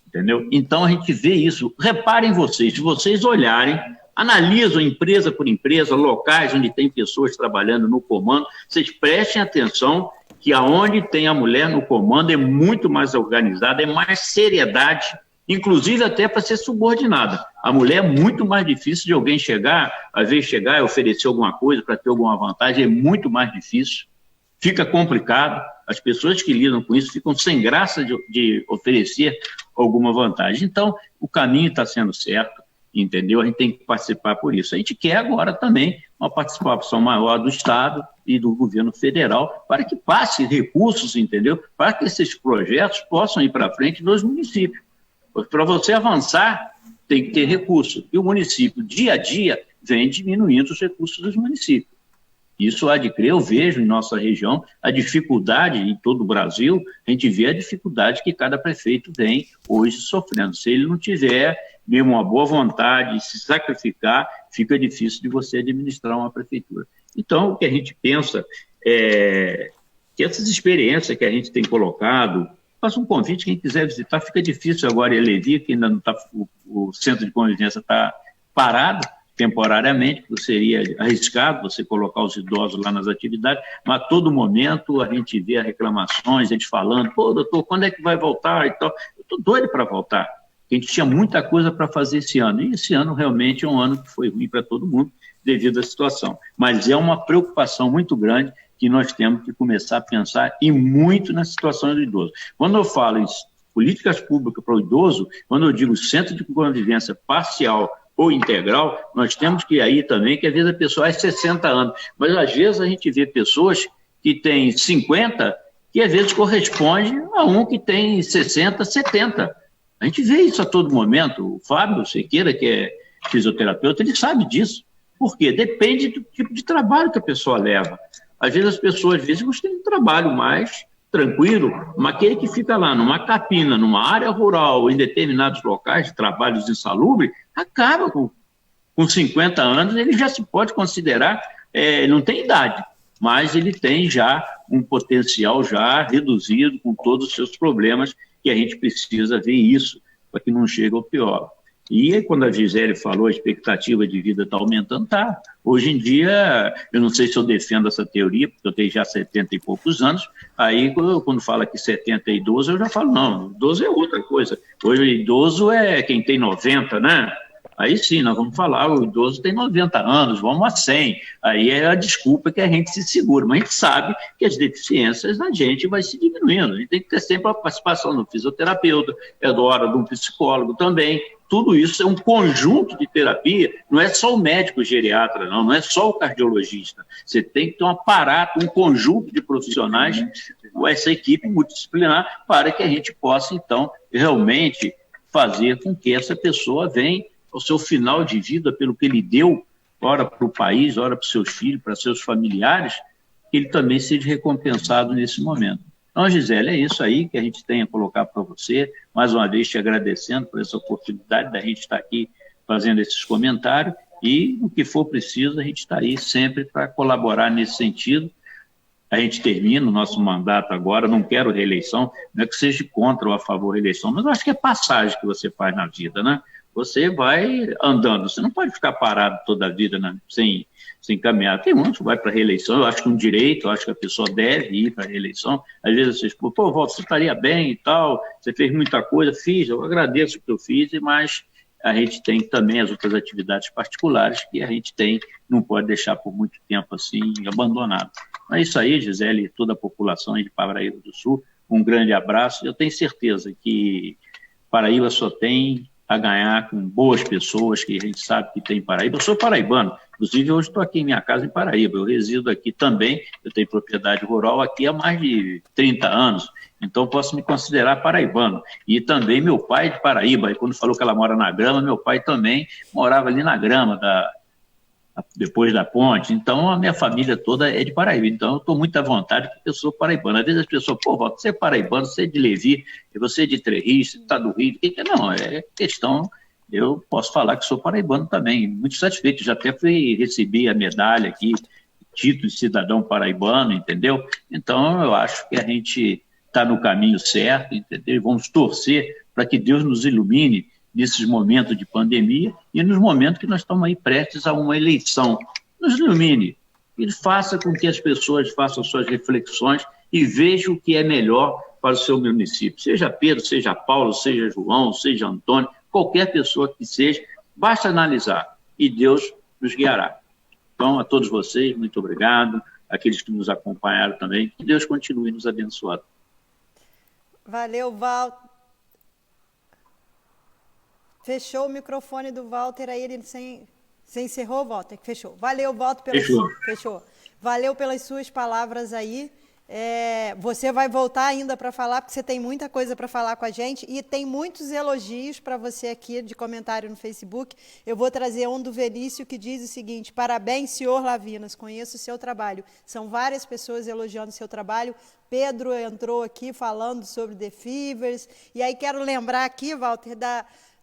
Entendeu? Então a gente vê isso. Reparem vocês, se vocês olharem, analisam empresa por empresa, locais onde tem pessoas trabalhando no comando, vocês prestem atenção que aonde tem a mulher no comando é muito mais organizada, é mais seriedade, inclusive até para ser subordinada. A mulher é muito mais difícil de alguém chegar, às vezes chegar e oferecer alguma coisa para ter alguma vantagem, é muito mais difícil, fica complicado, as pessoas que lidam com isso ficam sem graça de oferecer alguma vantagem. Então, o caminho está sendo certo, entendeu? A gente tem que participar por isso. A gente quer agora também uma participação maior do Estado e do governo federal para que passe recursos, entendeu? Para que esses projetos possam ir para frente nos municípios. Para você avançar, tem que ter recurso. E o município, dia a dia, vem diminuindo os recursos dos municípios. Isso há de crer, eu vejo em nossa região a dificuldade em todo o Brasil, a gente vê a dificuldade que cada prefeito vem hoje sofrendo. Se ele não tiver mesmo uma boa vontade de se sacrificar, fica difícil de você administrar uma prefeitura. Então, o que a gente pensa é que essas experiências que a gente tem colocado, faça um convite, quem quiser visitar, fica difícil agora em Levi, que ainda não está, o centro de convivência está parado temporariamente, porque seria arriscado você colocar os idosos lá nas atividades, mas a todo momento a gente vê reclamações, eles falando, pô, doutor, quando é que vai voltar e tal? Eu estou doido para voltar, porque a gente tinha muita coisa para fazer esse ano, e esse ano realmente é um ano que foi ruim para todo mundo devido à situação, mas é uma preocupação muito grande que nós temos que começar a pensar e muito na situação do idoso. Quando eu falo em políticas públicas para o idoso, quando eu digo centro de convivência parcial ou integral, nós temos que ir aí também, que às vezes a pessoa é 60 anos, mas às vezes a gente vê pessoas que têm 50, que às vezes corresponde a um que tem 60, 70. A gente vê isso a todo momento. O Fábio Sequeira, que é fisioterapeuta, ele sabe disso. Por quê? Depende do tipo de trabalho que a pessoa leva. Às vezes as pessoas gostam de um trabalho mais tranquilo, mas aquele que fica lá numa capina, numa área rural, em determinados locais de trabalhos insalubres, acaba com 50 anos, ele já se pode considerar, não tem idade, mas ele tem já um potencial já reduzido com todos os seus problemas que a gente precisa ver isso para que não chegue ao pior. E aí, quando a Gisele falou, a expectativa de vida está aumentando, tá. Hoje em dia, eu não sei se eu defendo essa teoria, porque eu tenho já 70 e poucos anos, aí quando fala que 70 é idoso, eu já falo, não, idoso é outra coisa. Hoje, idoso é quem tem 90, né? Aí sim, nós vamos falar, o idoso tem 90 anos, vamos a 100. Aí é a desculpa que a gente se segura, mas a gente sabe que as deficiências da gente vai se diminuindo. A gente tem que ter sempre a participação do fisioterapeuta, é da hora de um psicólogo também. Tudo isso é um conjunto de terapia, não é só o médico geriatra, não é só o cardiologista. Você tem que ter um aparato, um conjunto de profissionais, essa equipe multidisciplinar, para que a gente possa, então, realmente fazer com que essa pessoa venha ao seu final de vida, pelo que ele deu, ora para o país, ora para os seus filhos, para seus familiares, que ele também seja recompensado nesse momento. Então, Gisele, é isso aí que a gente tem a colocar para você, mais uma vez te agradecendo por essa oportunidade da gente estar aqui fazendo esses comentários, e no que for preciso, a gente está aí sempre para colaborar nesse sentido. A gente termina o nosso mandato agora, não quero reeleição, não é que seja contra ou a favor da reeleição, mas eu acho que é passagem que você faz na vida, né? Você vai andando, você não pode ficar parado toda a vida, né? sem caminhar. Tem muitos que vai para a reeleição, eu acho que é um direito, eu acho que a pessoa deve ir para a reeleição. Às vezes vocês, pô, Walter, você estaria bem e tal, você fez muita coisa, fiz, eu agradeço o que eu fiz, mas a gente tem também as outras atividades particulares que a gente tem, não pode deixar por muito tempo assim abandonado. É isso aí, Gisele, e toda a população aí de Paraíba do Sul, um grande abraço. Eu tenho certeza que Paraíba só tem a ganhar com boas pessoas que a gente sabe que tem em Paraíba. Eu sou paraibano, inclusive hoje estou aqui em minha casa em Paraíba, eu resido aqui também, eu tenho propriedade rural aqui há mais de 30 anos, então posso me considerar paraibano. E também meu pai é de Paraíba, e quando falou que ela mora na Grama, meu pai também morava ali na Grama, depois da ponte. Então a minha família toda é de Paraíba, então eu estou muito à vontade porque eu sou paraibano. Às vezes as pessoas, pô, Walter, você é paraibano, você é de Levi, você é de Três, você está do Rio. Não, é questão, eu posso falar que sou paraibano também, muito satisfeito, já até recebi a medalha aqui, título de cidadão paraibano, entendeu? Então eu acho que a gente está no caminho certo, entendeu? E vamos torcer para que Deus nos ilumine nesses momentos de pandemia e nos momentos que nós estamos aí prestes a uma eleição. Nos ilumine e faça com que as pessoas façam suas reflexões e vejam o que é melhor para o seu município. Seja Pedro, seja Paulo, seja João, seja Antônio, qualquer pessoa que seja, basta analisar e Deus nos guiará. Então, a todos vocês, muito obrigado. Aqueles que nos acompanharam também, que Deus continue nos abençoando. Valeu, Walter. Fechou o microfone do Walter aí, ele você encerrou, Walter? Fechou. Valeu, Walter, fechou. Valeu pelas suas palavras aí. Você vai voltar ainda para falar, porque você tem muita coisa para falar com a gente e tem muitos elogios para você aqui de comentário no Facebook. Eu vou trazer um do Velício que diz o seguinte: parabéns, senhor Lavinas, conheço o seu trabalho. São várias pessoas elogiando o seu trabalho. Pedro entrou aqui falando sobre The Fevers. E aí quero lembrar aqui, Walter,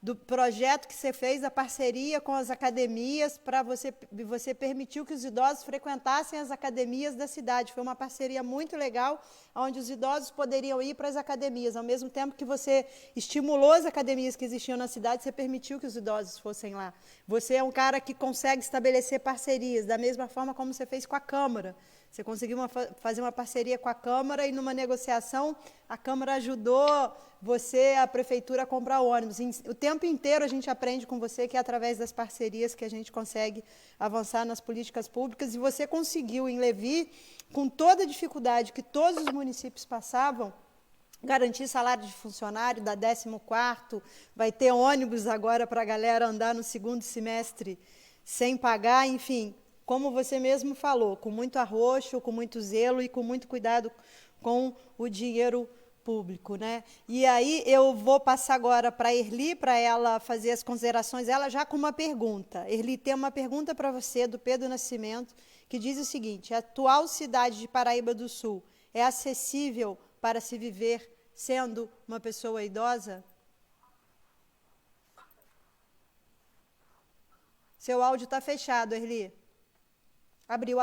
do projeto que você fez, a parceria com as academias, para você permitiu que os idosos frequentassem as academias da cidade. Foi uma parceria muito legal, onde os idosos poderiam ir para as academias. Ao mesmo tempo que você estimulou as academias que existiam na cidade, você permitiu que os idosos fossem lá. Você é um cara que consegue estabelecer parcerias, da mesma forma como você fez com a Câmara. Você conseguiu fazer uma parceria com a Câmara e, numa negociação, a Câmara ajudou a Prefeitura, a comprar ônibus. O tempo inteiro a gente aprende com você que é através das parcerias que a gente consegue avançar nas políticas públicas. E você conseguiu, em Levi, com toda a dificuldade que todos os municípios passavam, garantir salário de funcionário da 14º, vai ter ônibus agora para a galera andar no segundo semestre sem pagar, enfim... Como você mesmo falou, com muito arroxo, com muito zelo e com muito cuidado com o dinheiro público, né? E aí eu vou passar agora para a Erli, para ela fazer as considerações, ela já com uma pergunta. Erli, tem uma pergunta para você, do Pedro Nascimento, que diz o seguinte: a atual cidade de Paraíba do Sul é acessível para se viver sendo uma pessoa idosa? Seu áudio está fechado, Erli. Abriu.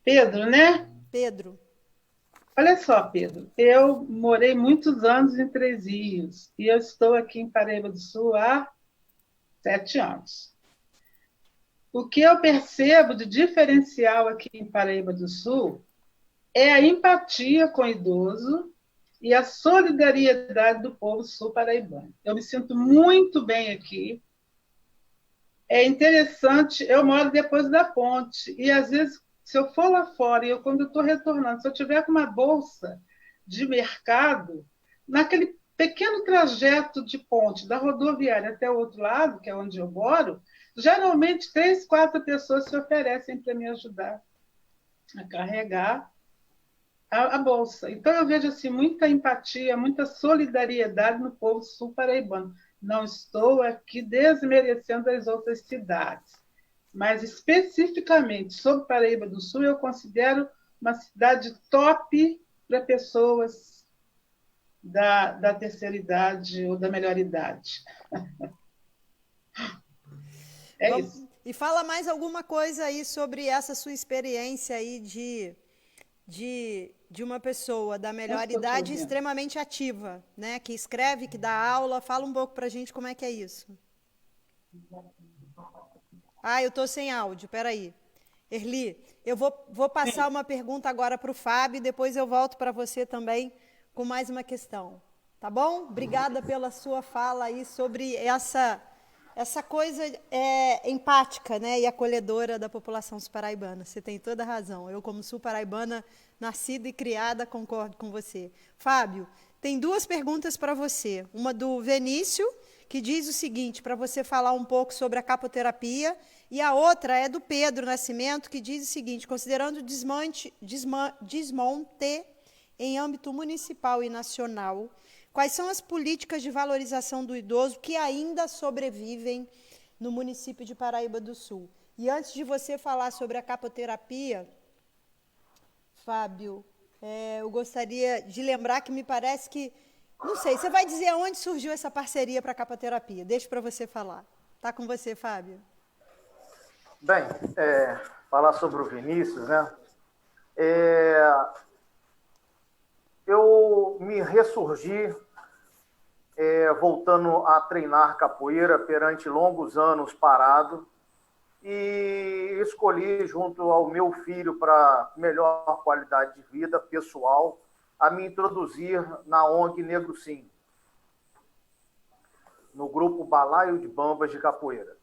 Pedro, né? Pedro. Olha só, Pedro, eu morei muitos anos em Três Rios e eu estou aqui em Paraíba do Sul há 7 anos. O que eu percebo de diferencial aqui em Paraíba do Sul é a empatia com o idoso e a solidariedade do povo sul-paraibano. Eu me sinto muito bem aqui. É interessante, eu moro depois da ponte, e às vezes, se eu for lá fora, e quando eu estou retornando, se eu tiver com uma bolsa de mercado, naquele pequeno trajeto de ponte, da rodoviária até o outro lado, que é onde eu moro, geralmente 3, 4 pessoas se oferecem para me ajudar a carregar a bolsa. Então, eu vejo assim, muita empatia, muita solidariedade no povo sul-paraibano. Não estou aqui desmerecendo as outras cidades, mas especificamente sobre Paraíba do Sul, eu considero uma cidade top para pessoas da terceira idade ou da melhor idade. É isso. E fala mais alguma coisa aí sobre essa sua experiência aí de uma pessoa da melhor idade extremamente ativa, né? Que escreve, que dá aula. Fala um pouco para a gente como é que é isso. Ah, eu estou sem áudio, peraí. Erli, eu vou passar uma pergunta agora para o Fábio e depois eu volto para você também com mais uma questão. Tá bom? Obrigada pela sua fala aí sobre essa coisa empática, né, e acolhedora da população sul-paraibana. Você tem toda a razão. Eu, como sul-paraibana, nascida e criada, concordo com você. Fábio, tem 2 perguntas para você. Uma do Vinícius, que diz o seguinte, para você falar um pouco sobre a capoterapia, e a outra é do Pedro Nascimento, que diz o seguinte, considerando o desmonte em âmbito municipal e nacional, quais são as políticas de valorização do idoso que ainda sobrevivem no município de Paraíba do Sul? E antes de você falar sobre a capoterapia, Fábio, eu gostaria de lembrar que me parece que, não sei, você vai dizer onde surgiu essa parceria para a capoterapia? Deixa para você falar. Está com você, Fábio. Bem, falar sobre o Vinícius, né? Eu me ressurgi voltando a treinar capoeira perante longos anos parado e escolhi, junto ao meu filho, para melhor qualidade de vida pessoal, a me introduzir na ONG Negro Sim, no grupo Balaio de Bambas de Capoeira.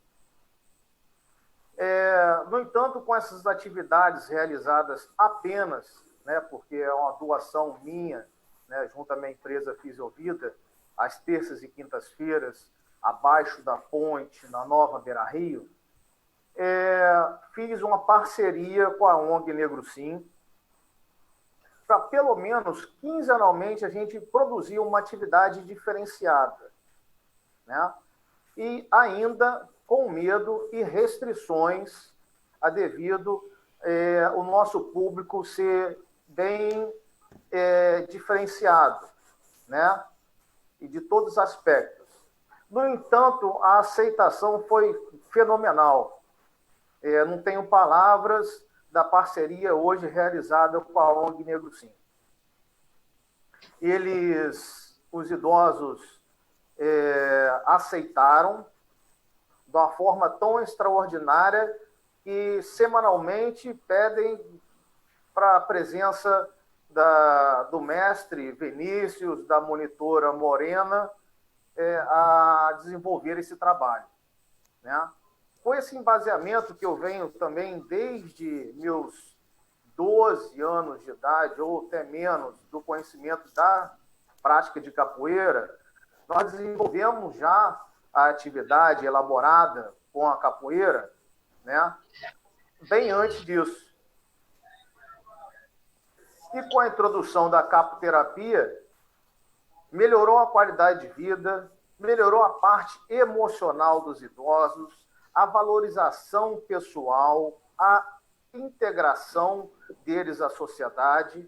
No entanto, com essas atividades realizadas apenas, né, porque é uma doação minha, né, junto à minha empresa Fisiovida, às terças e quintas-feiras, abaixo da ponte, na Nova Beira Rio, fiz uma parceria com a ONG Negro Sim, para pelo menos quinzenalmente a gente produzir uma atividade diferenciada, né? E ainda com medo e restrições devido o nosso público ser bem diferenciado, né? E de todos os aspectos. No entanto, a aceitação foi fenomenal. Não tenho palavras da parceria hoje realizada com a ONG Negro Sim. Os idosos, aceitaram de uma forma tão extraordinária que semanalmente pedem para a presença do mestre Vinícius, da monitora Morena, a desenvolver esse trabalho, né? Foi esse embaseamento que eu venho também desde meus 12 anos de idade, ou até menos, do conhecimento da prática de capoeira. Nós desenvolvemos já a atividade elaborada com a capoeira, né, bem antes disso. E com a introdução da capoterapia, melhorou a qualidade de vida, melhorou a parte emocional dos idosos, a valorização pessoal, a integração deles à sociedade.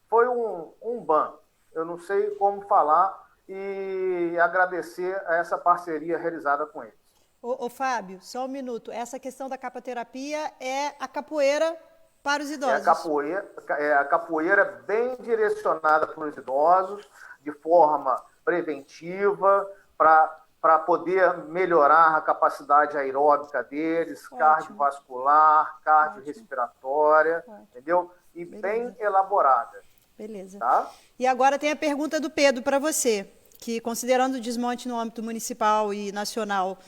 Foi um ban. Eu não sei como falar e agradecer a essa parceria realizada com eles. Ô, Fábio, só um minuto. Essa questão da capoterapia é a capoeira Para os idosos. A capoeira bem direcionada para os idosos, de forma preventiva, para poder melhorar a capacidade aeróbica deles, cardiovascular, cardiorrespiratória, entendeu? E bem elaborada. Beleza. Tá? E agora tem a pergunta do Pedro para você, que considerando o desmonte no âmbito municipal e nacional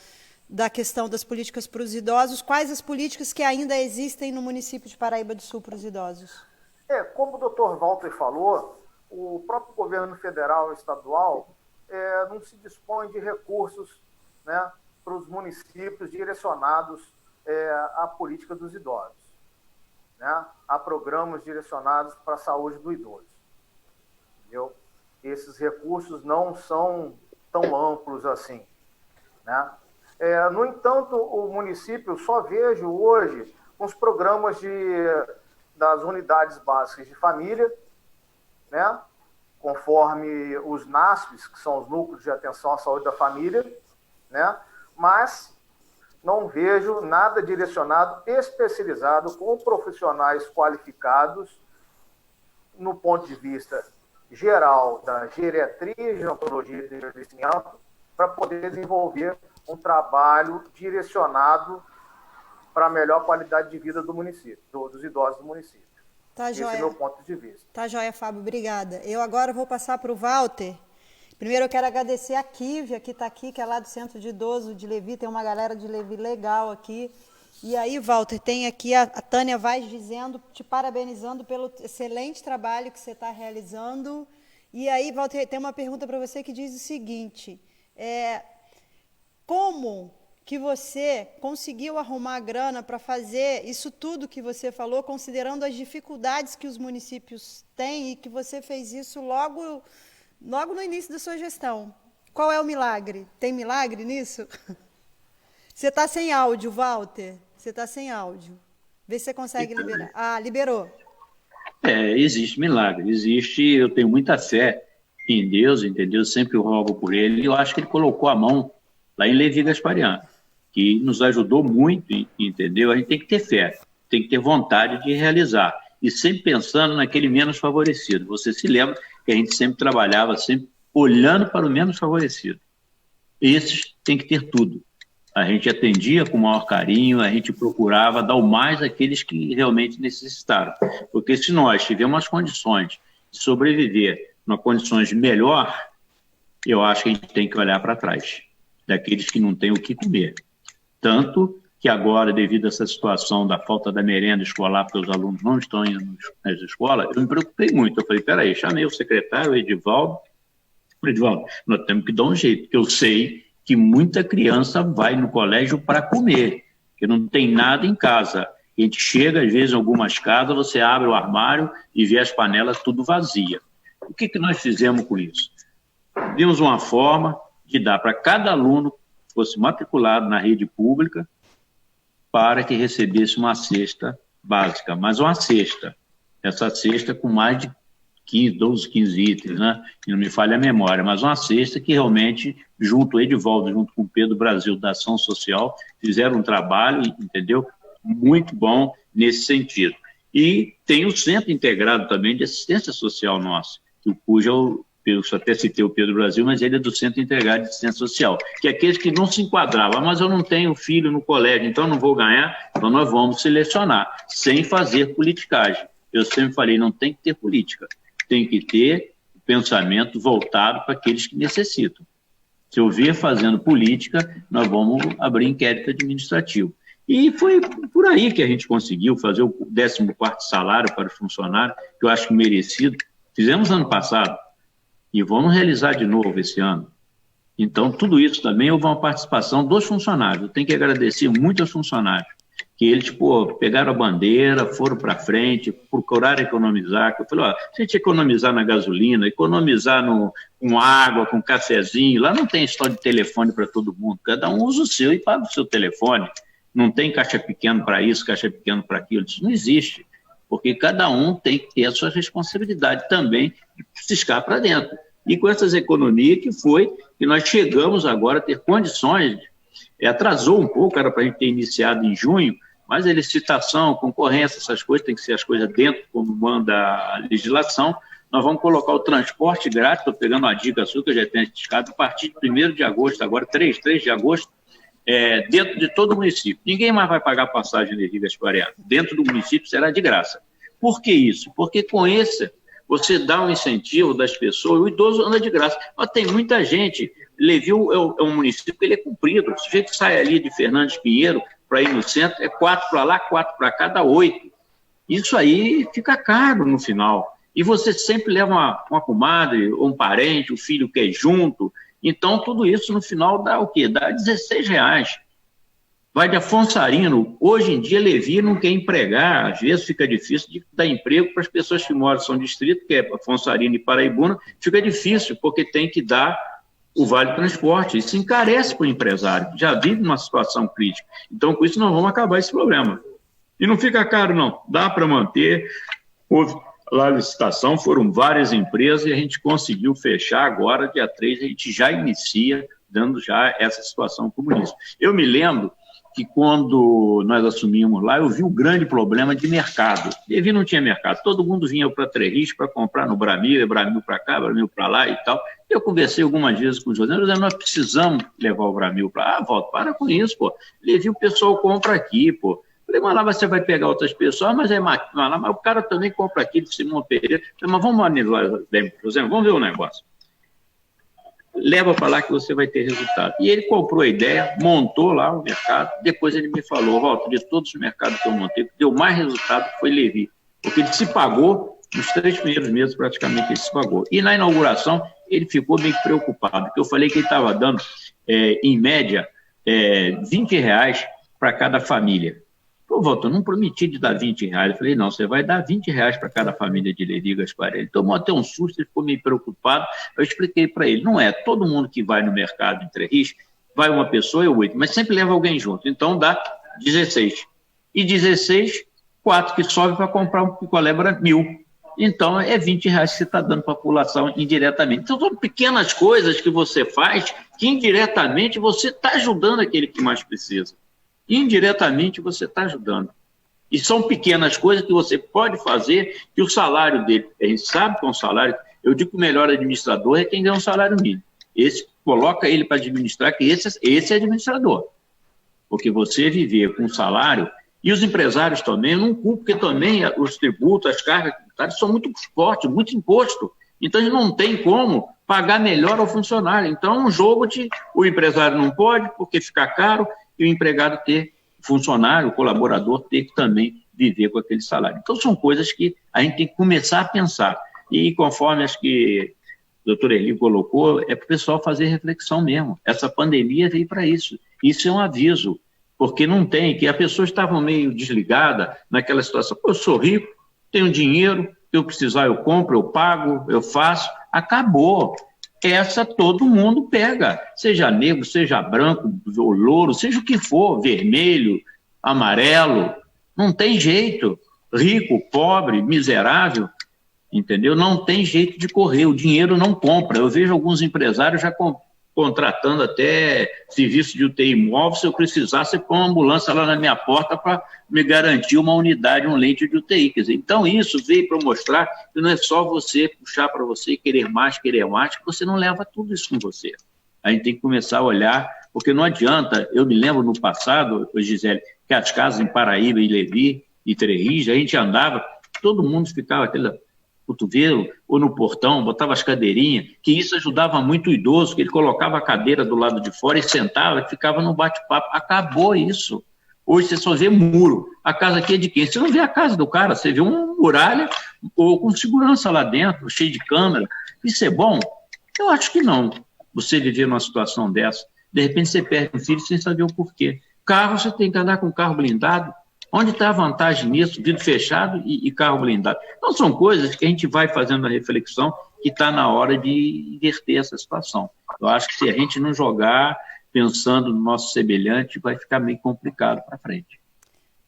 da questão das políticas para os idosos, quais as políticas que ainda existem no município de Paraíba do Sul para os idosos? Como o doutor Walter falou, o próprio governo federal e estadual não se dispõe de recursos, né, para os municípios direcionados à política dos idosos, né, a programas direcionados para a saúde do idoso. Entendeu? Esses recursos não são tão amplos assim, né? No entanto, o município só vejo hoje os programas das unidades básicas de família, né? Conforme os NASFs, que são os Núcleos de Atenção à Saúde da Família, né? Mas não vejo nada direcionado, especializado, com profissionais qualificados no ponto de vista geral da geriatria, gerontologia e envelhecimento, para poder desenvolver um trabalho direcionado para a melhor qualidade de vida do município, dos idosos do município. Tá, Esse joia. é o meu ponto de vista. Tá, joia, Fábio, obrigada. Eu agora vou passar para o Walter. Primeiro eu quero agradecer a Kívia, que está aqui, que é lá do Centro de Idoso de Levi, tem uma galera de Levi legal aqui. E aí, Walter, tem aqui a Tânia Vaz dizendo, te parabenizando pelo excelente trabalho que você está realizando. E aí, Walter, tem uma pergunta para você que diz o seguinte, como que você conseguiu arrumar grana para fazer isso tudo que você falou, considerando as dificuldades que os municípios têm e que você fez isso logo no início da sua gestão? Qual é o milagre? Tem milagre nisso? Você está sem áudio, Walter. Você está sem áudio. Vê se você consegue liberar. Ah, liberou. Existe milagre. Eu tenho muita fé em Deus, entendeu? Sempre eu rogo por Ele. E eu acho que Ele colocou a mão lá em Levi Gasparian, que nos ajudou muito, entendeu? A gente tem que ter fé, tem que ter vontade de realizar. E sempre pensando naquele menos favorecido. Você se lembra que a gente sempre trabalhava, sempre olhando para o menos favorecido. Esses têm que ter tudo. A gente atendia com o maior carinho, a gente procurava dar o mais àqueles que realmente necessitaram. Porque se nós tivermos as condições de sobreviver, em condições melhor, eu acho que a gente tem que olhar para trás, daqueles que não têm o que comer. Tanto que agora, devido a essa situação da falta da merenda escolar, porque os alunos não estão indo nas escolas, eu me preocupei muito. Eu falei, peraí, chamei o secretário, o Edivaldo. Falei, Edivaldo, nós temos que dar um jeito, porque eu sei que muita criança vai no colégio para comer, que não tem nada em casa. A gente chega, às vezes, em algumas casas, você abre o armário e vê as panelas tudo vazia. O que nós fizemos com isso? Vimos uma forma de dar para cada aluno que fosse matriculado na rede pública para que recebesse uma cesta básica, mas uma cesta. Essa cesta com mais de 12, 15 itens, né? E não me falha a memória, mas uma cesta que realmente, junto ao Edivaldo, junto com o Pedro Brasil da Ação Social, fizeram um trabalho, entendeu? Muito bom nesse sentido. E tem o Centro Integrado também de Assistência Social nosso, cujo eu até citei o Pedro Brasil, mas ele é do Centro Integrado de Assistência Social, que é aqueles que não se enquadravam, mas eu não tenho filho no colégio, então não vou ganhar, então nós vamos selecionar, sem fazer politicagem. Eu sempre falei, não tem que ter política, tem que ter pensamento voltado para aqueles que necessitam. Se eu ver fazendo política, nós vamos abrir inquérito administrativo. E foi por aí que a gente conseguiu fazer o 14º salário para os funcionários, que eu acho merecido. Fizemos ano passado e vamos realizar de novo esse ano. Então, tudo isso também houve uma participação dos funcionários. Eu tenho que agradecer muito aos funcionários, que eles pegaram a bandeira, foram para frente, procuraram economizar. Eu falei, se a gente economizar na gasolina, economizar com água, com cafezinho, lá não tem história de telefone para todo mundo. Cada um usa o seu e paga o seu telefone. Não tem caixa pequeno para isso, caixa pequeno para aquilo. Isso não existe. Porque cada um tem que ter a sua responsabilidade também de ciscar para dentro. E com essas economias que nós chegamos agora a ter condições, atrasou um pouco, era para a gente ter iniciado em junho, Mas a licitação, concorrência, essas coisas, tem que ser as coisas dentro, como manda a legislação. Nós vamos colocar o transporte grátis, estou pegando uma dica sua, que eu já tenho indicado, a partir de 1º de agosto, agora 3 de agosto, dentro de todo o município. Ninguém mais vai pagar passagem de Rio Guaçuareado. Dentro do município será de graça. Por que isso? Porque com esse, você dá um incentivo das pessoas, o idoso anda de graça. Mas tem muita gente, Levi é um município que ele é cumprido. O sujeito sai ali de Fernandes Pinheiro para ir no centro, é 4 para lá, 4 para cá, dá 8. Isso aí fica caro no final. E você sempre leva uma comadre, ou um parente, o filho quer ir junto. Então, tudo isso no final dá o quê? Dá R$16. Vai de Afonso Arino. Hoje em dia, Levi não quer empregar. Às vezes fica difícil de dar emprego para as pessoas que moram em São Distrito, que é Afonso Arino e Paraibuna. Fica difícil, porque tem que dar o Vale Transporte. Isso encarece para o empresário, que já vive numa situação crítica. Então, com isso, nós vamos acabar esse problema. E não fica caro, não. Dá para manter. Houve lá a licitação, foram várias empresas e a gente conseguiu fechar agora, dia 3, a gente já inicia, dando já essa situação para o município. Eu me lembro que quando nós assumimos lá, eu vi o grande problema de mercado. Levi não tinha mercado, todo mundo vinha para Trerris para comprar no Bramil para cá, Bramil para lá e tal. Eu conversei algumas vezes com o José, nós precisamos levar o Bramil para lá. Volta, para com isso, pô. Levi, o pessoal compra aqui, pô. Falei, mas lá você vai pegar outras pessoas, mas mas o cara também compra aqui de Simão Pereira. Falei, mas vamos analisar bem, José, vamos ver o negócio. Leva para lá que você vai ter resultado. E ele comprou a ideia, montou lá o mercado, depois ele me falou, Walter, de todos os mercados que eu montei, deu mais resultado foi Levi, porque ele se pagou, nos 3 primeiros meses praticamente ele se pagou. E na inauguração ele ficou meio preocupado, porque eu falei que ele estava dando, em média, R$20 para cada família. Pô, Walter, eu não prometi de dar R$20. Eu falei, não, você vai dar R$20 para cada família de Levi Gasparelli. Ele tomou até um susto, ele ficou meio preocupado. Eu expliquei para ele, não é todo mundo que vai no mercado em Trerris, vai uma pessoa e 8, mas sempre leva alguém junto. Então dá 16. E 16, 4 que sobe para comprar um picolé Bramil. Então é R$20 que você está dando para a população indiretamente. Então são pequenas coisas que você faz que indiretamente você está ajudando aquele que mais precisa. Indiretamente você está ajudando. E são pequenas coisas que você pode fazer que o salário dele, a gente sabe que é um salário, eu digo que o melhor administrador é quem ganha um salário mínimo. Esse coloca ele para administrar, que esse é administrador. Porque você viver com um salário, e os empresários também, eu não culpo, porque também os tributos, as cargas tributárias são muito fortes, muito imposto. Então, ele não tem como pagar melhor ao funcionário. Então, é um jogo de o empresário não pode, porque fica caro, e o empregado ter, funcionário, o colaborador ter que também viver com aquele salário. Então, são coisas que a gente tem que começar a pensar. E conforme acho que o doutor Eli colocou, é para o pessoal fazer reflexão mesmo. Essa pandemia veio para isso. Isso é um aviso, porque não tem, que as pessoas estavam meio desligadas naquela situação. Eu sou rico, tenho dinheiro, se eu precisar eu compro, eu pago, eu faço. Acabou. Essa todo mundo pega, seja negro, seja branco, ou louro, seja o que for, vermelho, amarelo, não tem jeito. Rico, pobre, miserável, entendeu? Não tem jeito de correr, o dinheiro não compra. Eu vejo alguns empresários já contratando até serviço de UTI móvel, se eu precisasse pôr uma ambulância lá na minha porta para me garantir uma unidade, um leite de UTI. Quer dizer, então isso veio para mostrar que não é só você puxar para você e querer mais, que você não leva tudo isso com você. A gente tem que começar a olhar, porque não adianta, eu me lembro no passado, Gisele, que as casas em Paraíba, em Levi e Trerris, a gente andava, todo mundo ficava aquele cotovelo ou no portão, botava as cadeirinhas, que isso ajudava muito o idoso, que ele colocava a cadeira do lado de fora e sentava e ficava no bate-papo. Acabou isso. Hoje você só vê muro. A casa aqui é de quem? Você não vê a casa do cara, você vê uma muralha ou com segurança lá dentro, cheio de câmera. Isso é bom? Eu acho que não. Você viver numa situação dessa, de repente você perde um filho sem saber o porquê. Carro, você tem que andar com carro blindado. Onde está a vantagem nisso? Vidro fechado e carro blindado. Então, são coisas que a gente vai fazendo a reflexão que está na hora de inverter essa situação. Eu acho que se a gente não jogar pensando no nosso semelhante, vai ficar meio complicado para frente.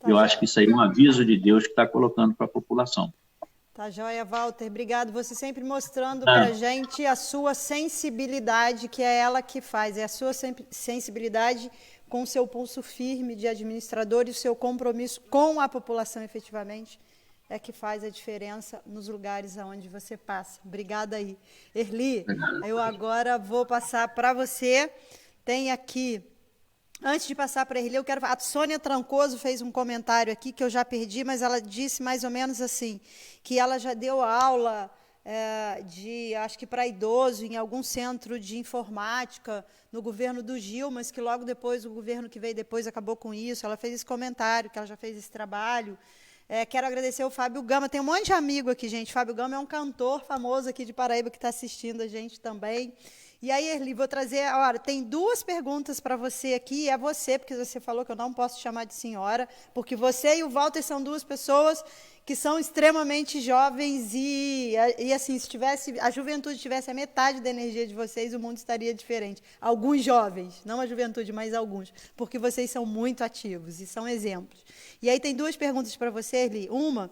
Eu acho que isso aí é um aviso de Deus que está colocando para a população. Tá joia, Walter. Obrigado. Você sempre mostrando para a gente a sua sensibilidade, que é ela que faz. É a sua sensibilidade com o seu pulso firme de administrador e o seu compromisso com a população efetivamente é que faz a diferença nos lugares aonde você passa. Obrigada aí. Erli, eu agora vou passar para você. Tem aqui, antes de passar para a Erli, a Sônia Trancoso fez um comentário aqui que eu já perdi, mas ela disse mais ou menos assim, que ela já deu aula acho que para idoso, em algum centro de informática, no governo do Gil, mas que logo depois, o governo que veio depois acabou com isso. Ela fez esse comentário, que ela já fez esse trabalho. Quero agradecer o Fábio Gama. Tem um monte de amigo aqui, gente. Fábio Gama é um cantor famoso aqui de Paraíba que está assistindo a gente também. E aí, Erli, vou trazer... Olha, tem 2 perguntas para você aqui. É você, porque você falou que eu não posso chamar de senhora, porque você e o Walter são 2 pessoas que são extremamente jovens e assim, se a juventude tivesse a metade da energia de vocês, o mundo estaria diferente. Alguns jovens, não a juventude, mas alguns, porque vocês são muito ativos e são exemplos. E aí tem 2 perguntas para você, Erli. Uma,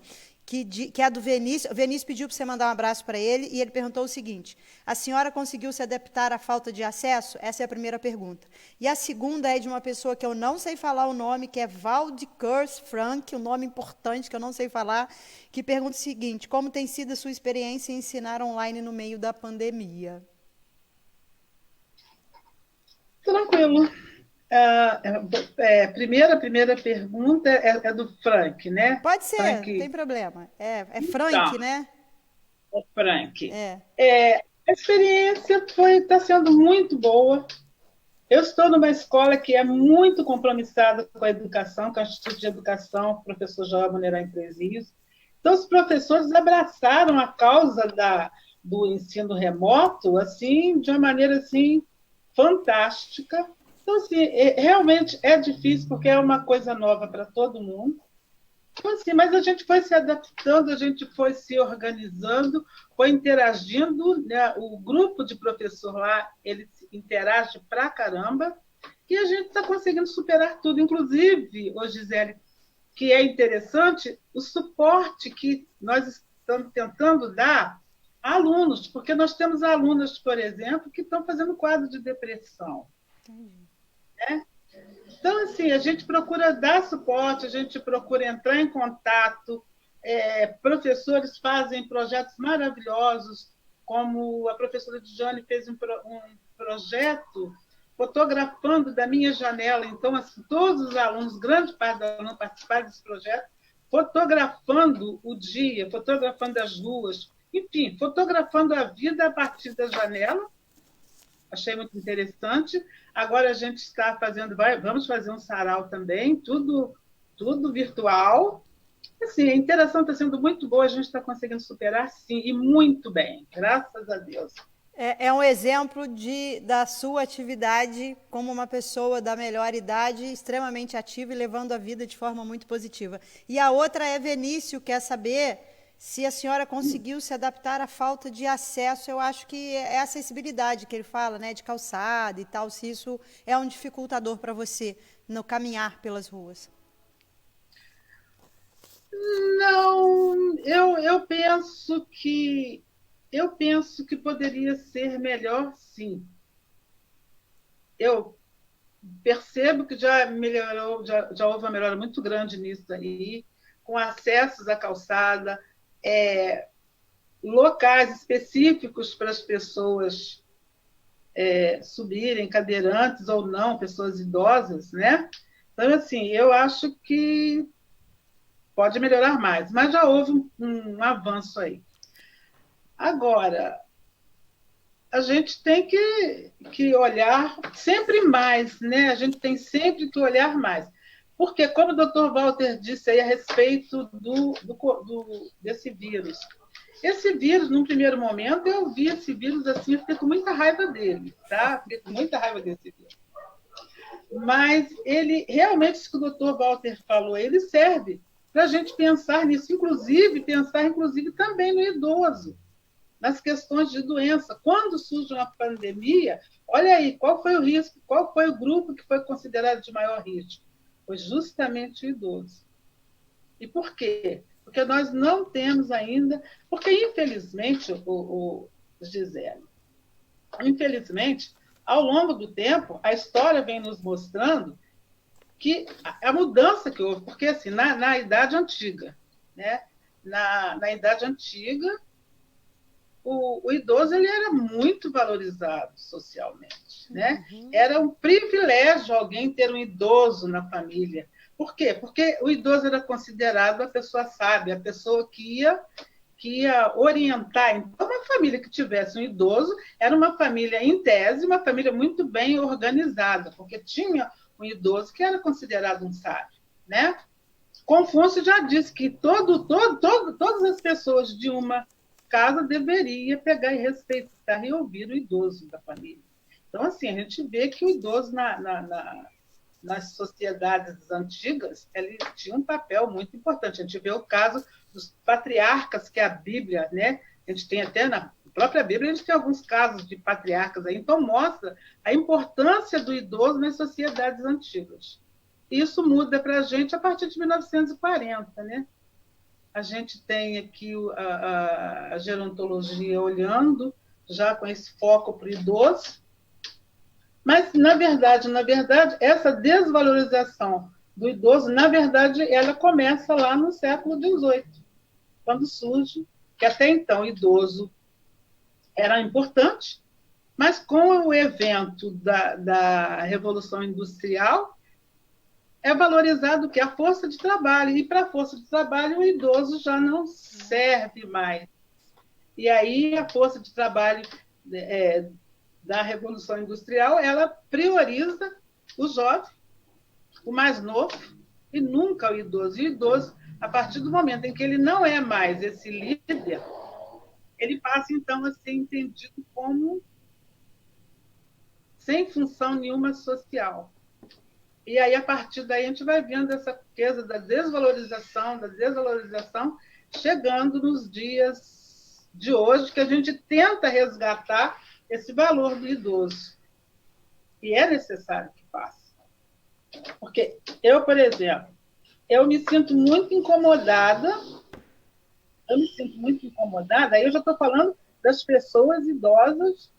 que é a do Vinícius. O Vinícius pediu para você mandar um abraço para ele, e ele perguntou o seguinte: a senhora conseguiu se adaptar à falta de acesso? Essa é a primeira pergunta. E a segunda é de uma pessoa que eu não sei falar o nome, que é Valdikurs Frank, um nome importante que eu não sei falar, que pergunta o seguinte: como tem sido a sua experiência em ensinar online no meio da pandemia? Tranquilo. A primeira pergunta é do Frank, né? Pode ser, Frank. não tem problema. É Frank, Tá. né? É Frank. A experiência está sendo muito boa. Eu estou numa escola que é muito compromissada com a educação, com o Instituto de Educação, professor João Moneirão em Três Rios. Então, os professores abraçaram a causa do ensino remoto assim, de uma maneira assim, fantástica. Então, assim, realmente é difícil, porque é uma coisa nova para todo mundo. Então, assim, mas a gente foi se adaptando, a gente foi se organizando, foi interagindo, né? O grupo de professor lá, ele interage pra caramba, e a gente está conseguindo superar tudo. Inclusive, ô Gisele, que é interessante, o suporte que nós estamos tentando dar a alunos, porque nós temos alunas, por exemplo, que estão fazendo quadro de depressão. Né? Então, assim, a gente procura dar suporte, a gente procura entrar em contato. Professores fazem projetos maravilhosos, como a professora Dijane fez um projeto fotografando da minha janela. Então, assim, todos os alunos, grande parte dos alunos participaram desse projeto, fotografando o dia, fotografando as ruas, enfim, fotografando a vida a partir da janela. Achei muito interessante. Agora a gente está vamos fazer um sarau também, tudo virtual. Assim, a interação está sendo muito boa, a gente está conseguindo superar, sim, e muito bem, graças a Deus. É um exemplo da sua atividade como uma pessoa da melhor idade, extremamente ativa e levando a vida de forma muito positiva. E a outra é Vinícius, quer saber se a senhora conseguiu se adaptar à falta de acesso. Eu acho que é a acessibilidade que ele fala, né, de calçada e tal, se isso é um dificultador para você no caminhar pelas ruas. Não, eu penso que poderia ser melhor, sim. Eu percebo que já melhorou, já houve uma melhora muito grande nisso aí, com acessos à calçada, locais específicos para as pessoas subirem, cadeirantes ou não, pessoas idosas, né? Então, assim, eu acho que pode melhorar mais, mas já houve um avanço aí. Agora, a gente tem que olhar sempre mais, né? A gente tem sempre que olhar mais. Porque, como o Dr. Walter disse aí a respeito desse vírus, esse vírus, num primeiro momento, eu vi esse vírus assim, eu fiquei com muita raiva dele, tá? Fiquei com muita raiva desse vírus. Mas ele, realmente, isso que o Dr. Walter falou, ele serve para a gente pensar nisso, pensar também no idoso, nas questões de doença. Quando surge uma pandemia, olha aí, qual foi o risco, qual foi o grupo que foi considerado de maior risco? Foi justamente o idoso. E por quê? Porque nós não temos ainda... Porque, infelizmente, Gisele, infelizmente, ao longo do tempo, a história vem nos mostrando que a mudança que houve, porque assim, na Idade Antiga, né? Na Idade Antiga, o idoso ele era muito valorizado socialmente, né? Era um privilégio alguém ter um idoso na família. Por quê? Porque o idoso era considerado a pessoa sábia, a pessoa que ia orientar. Então, uma família que tivesse um idoso era uma família, em tese, uma família muito bem organizada, porque tinha um idoso que era considerado um sábio, né? Confúcio já disse que todas as pessoas de uma casa deveria pegar e respeitar e ouvir o idoso da família. Então, assim, a gente vê que o idoso nas sociedades antigas ele tinha um papel muito importante. A gente vê o caso dos patriarcas que a Bíblia, né? A gente tem até na própria Bíblia, a gente tem alguns casos de patriarcas aí, então mostra a importância do idoso nas sociedades antigas. Isso muda para a gente a partir de 1940, né? A gente tem aqui a gerontologia olhando, já com esse foco para o idoso, mas, na verdade, essa desvalorização do idoso, na verdade, ela começa lá no século XVIII, quando surge, que até então o idoso era importante, mas com o evento da Revolução Industrial, é valorizado que a força de trabalho, e para a força de trabalho o idoso já não serve mais. E aí a força de trabalho da Revolução Industrial, ela prioriza o jovem, o mais novo, e nunca o idoso. E o idoso, a partir do momento em que ele não é mais esse líder, ele passa, então, a ser entendido como sem função nenhuma social. E aí, a partir daí, a gente vai vendo essa coisa da desvalorização, chegando nos dias de hoje, que a gente tenta resgatar esse valor do idoso. E é necessário que faça. Porque eu, por exemplo, eu me sinto muito incomodada, aí eu já estou falando das pessoas idosas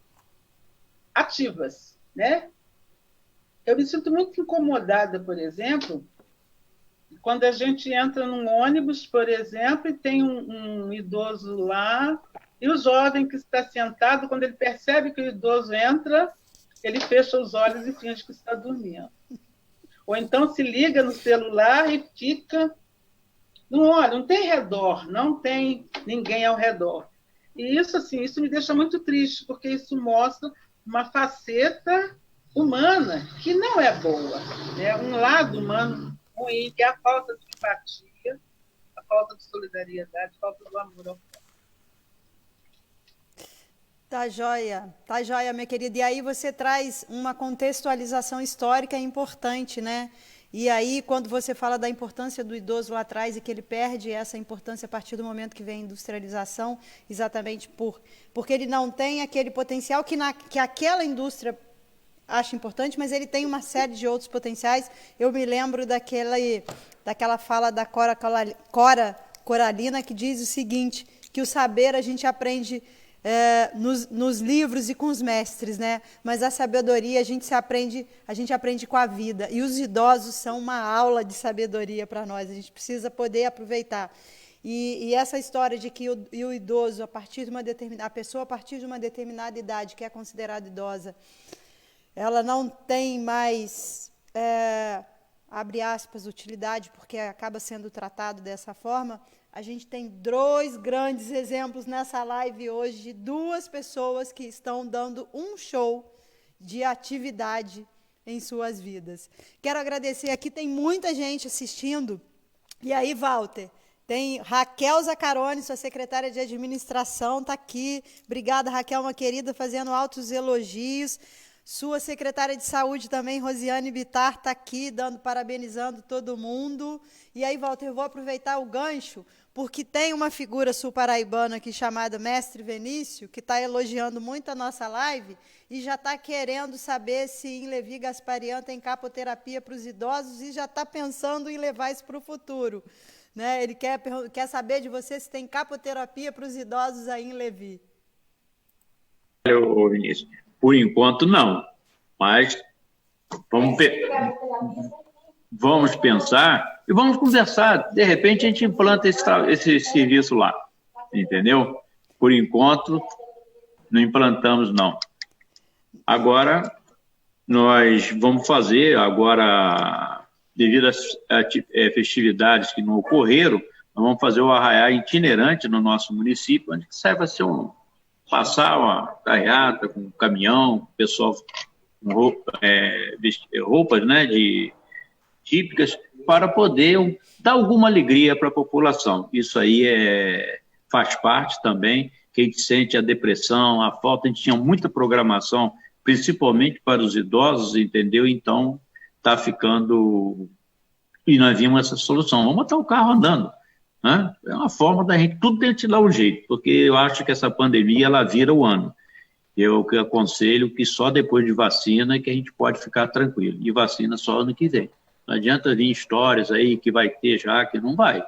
ativas, né? Eu me sinto muito incomodada, por exemplo, quando a gente entra num ônibus, por exemplo, e tem um idoso lá, e o jovem que está sentado, quando ele percebe que o idoso entra, ele fecha os olhos e finge que está dormindo. Ou então se liga no celular e fica... Não tem redor, não tem ninguém ao redor. E isso, assim, isso me deixa muito triste, porque isso mostra uma faceta humana que não é boa, né? Um lado humano ruim, que é a falta de empatia, a falta de solidariedade, a falta do amor ao próximo. Tá joia, minha querida. E aí você traz uma contextualização histórica importante, né? E aí, quando você fala da importância do idoso lá atrás e que ele perde essa importância a partir do momento que vem a industrialização, exatamente porque ele não tem aquele potencial que aquela indústria acha importante, mas ele tem uma série de outros potenciais. Eu me lembro daquela fala da Cora Coralina, que diz o seguinte, que o saber a gente aprende nos livros e com os mestres, né? Mas a sabedoria a gente aprende com a vida. E os idosos são uma aula de sabedoria para nós. A gente precisa poder aproveitar. E essa história de que o idoso, a pessoa a partir de uma determinada idade, que é considerada idosa, ela não tem mais, abre aspas, utilidade, porque acaba sendo tratado dessa forma. A gente tem 2 grandes exemplos nessa live hoje de 2 pessoas que estão dando um show de atividade em suas vidas. Quero agradecer, aqui tem muita gente assistindo. E aí, Walter, tem Raquel Zaccaroni, sua secretária de administração, está aqui. Obrigada, Raquel, uma querida, fazendo altos elogios. Sua secretária de saúde também, Rosiane Bittar, está aqui, parabenizando todo mundo. E aí, Walter, eu vou aproveitar o gancho, porque tem uma figura sul-paraibana aqui chamada Mestre Venício, que está elogiando muito a nossa live e já está querendo saber se em Levi Gasparian tem capoterapia para os idosos e já está pensando em levar isso para o futuro. Né? Ele quer saber de você se tem capoterapia para os idosos aí em Levi. Olha, Vinícius, por enquanto não, mas vamos pensar e vamos conversar. De repente, a gente implanta esse serviço lá, entendeu? Por enquanto, não implantamos, não. Agora, nós vamos fazer, devido às festividades que não ocorreram, nós vamos fazer o arraiá itinerante no nosso município, onde serve a ser passar uma carreata com um caminhão, pessoal com roupas, né, típicas, para poder dar alguma alegria para a população. Isso aí faz parte também, que a gente sente a depressão, a falta, a gente tinha muita programação, principalmente para os idosos, entendeu? Então, está ficando... E nós vimos essa solução, vamos botar o carro andando, né? É uma forma da gente, tudo tem que dar um jeito, porque eu acho que essa pandemia, ela vira o ano. Eu que aconselho que só depois de vacina que a gente pode ficar tranquilo, e vacina só ano que vem. Não adianta vir histórias aí que vai ter já, que não vai.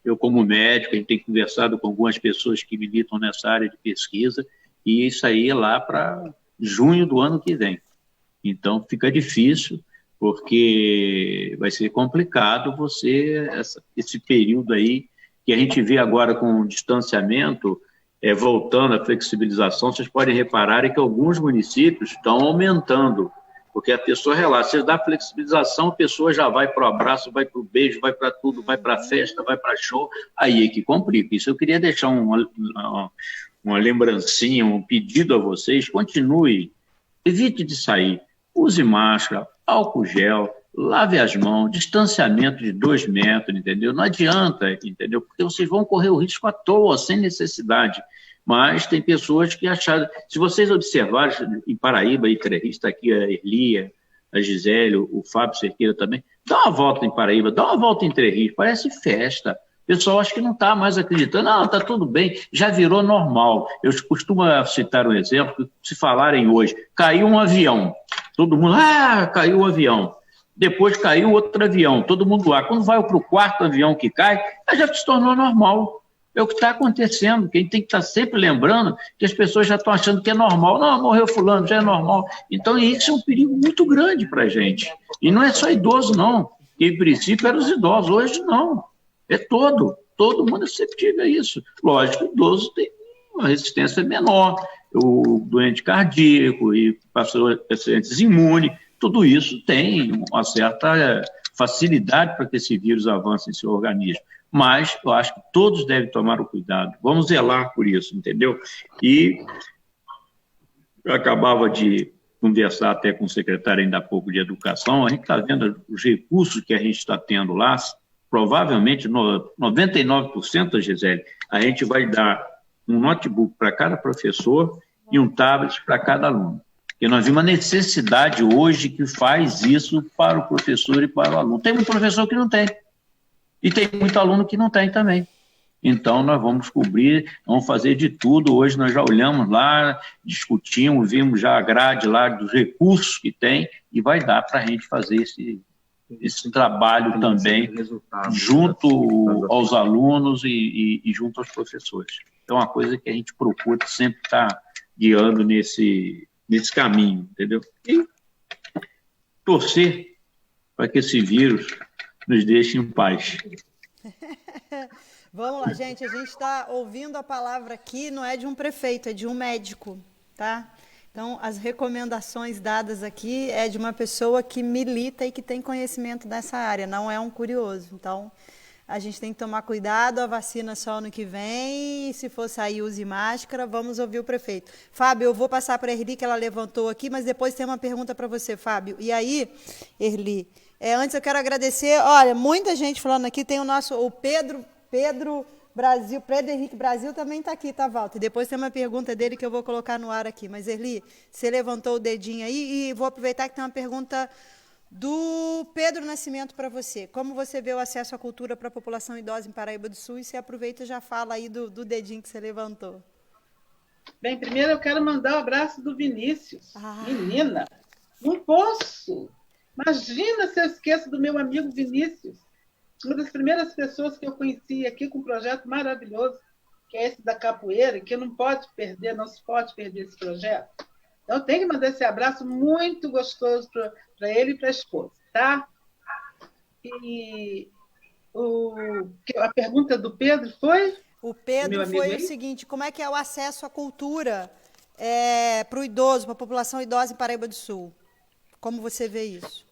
Eu, como médico, a gente tem conversado com algumas pessoas que militam nessa área de pesquisa, e isso aí é lá para junho do ano que vem. Então, fica difícil, porque vai ser complicado esse período aí, que a gente vê agora com o distanciamento, voltando à flexibilização, vocês podem reparar que alguns municípios estão aumentando, porque a pessoa relaxa, se dá flexibilização, a pessoa já vai para o abraço, vai para o beijo, vai para tudo, vai para a festa, vai para show, aí é que complica. Isso eu queria deixar uma lembrancinha, um pedido a vocês, continue, evite de sair, use máscara, álcool gel, lave as mãos, distanciamento de 2 metros, entendeu? Não adianta, entendeu? Porque vocês vão correr o risco à toa, sem necessidade. Mas tem pessoas que acharam... Se vocês observarem, em Paraíba, em Trerris, está aqui a Erlia, a Gisele, o Fábio Cerqueira também, dá uma volta em Paraíba, dá uma volta em Trerris, parece festa. O pessoal acho que não está mais acreditando, não, está tudo bem, já virou normal. Eu costumo citar um exemplo, que se falarem hoje, caiu um avião, todo mundo, caiu um avião. Depois caiu outro avião, todo mundo lá. Quando vai para o 4º avião que cai, já se tornou normal. É o que está acontecendo, que a gente tem que estar sempre lembrando que as pessoas já estão achando que é normal. Não, morreu fulano, já é normal. Então, isso é um perigo muito grande para a gente. E não é só idoso, não. Que, em princípio, eram os idosos. Hoje, não. É todo mundo sempre diga isso. Lógico, o idoso tem uma resistência menor, o doente cardíaco e pacientes imunes, tudo isso tem uma certa facilidade para que esse vírus avance em seu organismo. Mas eu acho que todos devem tomar o cuidado. Vamos zelar por isso, entendeu? E eu acabava de conversar até com o secretário ainda há pouco de Educação, a gente está vendo os recursos que a gente está tendo lá, provavelmente 99%, Gisele, a gente vai dar um notebook para cada professor e um tablet para cada aluno. Porque nós vimos uma necessidade hoje que faz isso para o professor e para o aluno. Tem muito professor que não tem. E tem muito aluno que não tem também. Então, nós vamos cobrir, vamos fazer de tudo. Hoje nós já olhamos lá, discutimos, vimos já a grade lá dos recursos que tem e vai dar para a gente fazer esse trabalho também junto aos alunos e junto aos professores. Então, é uma coisa que a gente procura sempre estar guiando nesse caminho, entendeu? E torcer para que esse vírus nos deixe em paz. Vamos lá, gente, a gente está ouvindo a palavra aqui, não é de um prefeito, é de um médico, tá? Então, as recomendações dadas aqui é de uma pessoa que milita e que tem conhecimento dessa área, não é um curioso. Então, a gente tem que tomar cuidado, a vacina só ano que vem, e se for sair, use máscara. Vamos ouvir o prefeito. Fábio, eu vou passar para a Erli, que ela levantou aqui, mas depois tem uma pergunta para você, Fábio. E aí, Erli, antes eu quero agradecer, olha, muita gente falando aqui, tem o Pedro Brasil, Pedro Henrique Brasil também está aqui, tá, Walter? Depois tem uma pergunta dele que eu vou colocar no ar aqui. Mas, Erli, você levantou o dedinho aí e vou aproveitar que tem uma pergunta do Pedro Nascimento para você. Como você vê o acesso à cultura para a população idosa em Paraíba do Sul? E você aproveita e já fala aí do dedinho que você levantou. Bem, primeiro eu quero mandar um abraço do Vinícius. Menina, não posso. Imagina se eu esqueço do meu amigo Vinícius. Uma das primeiras pessoas que eu conheci aqui com um projeto maravilhoso, que é esse da capoeira, que não se pode perder esse projeto. Então, tenho que mandar esse abraço muito gostoso para ele e para a esposa, tá? E a pergunta do Pedro foi? O Pedro foi o seguinte: como é que é o acesso à cultura para o idoso, para a população idosa em Paraíba do Sul? Como você vê isso?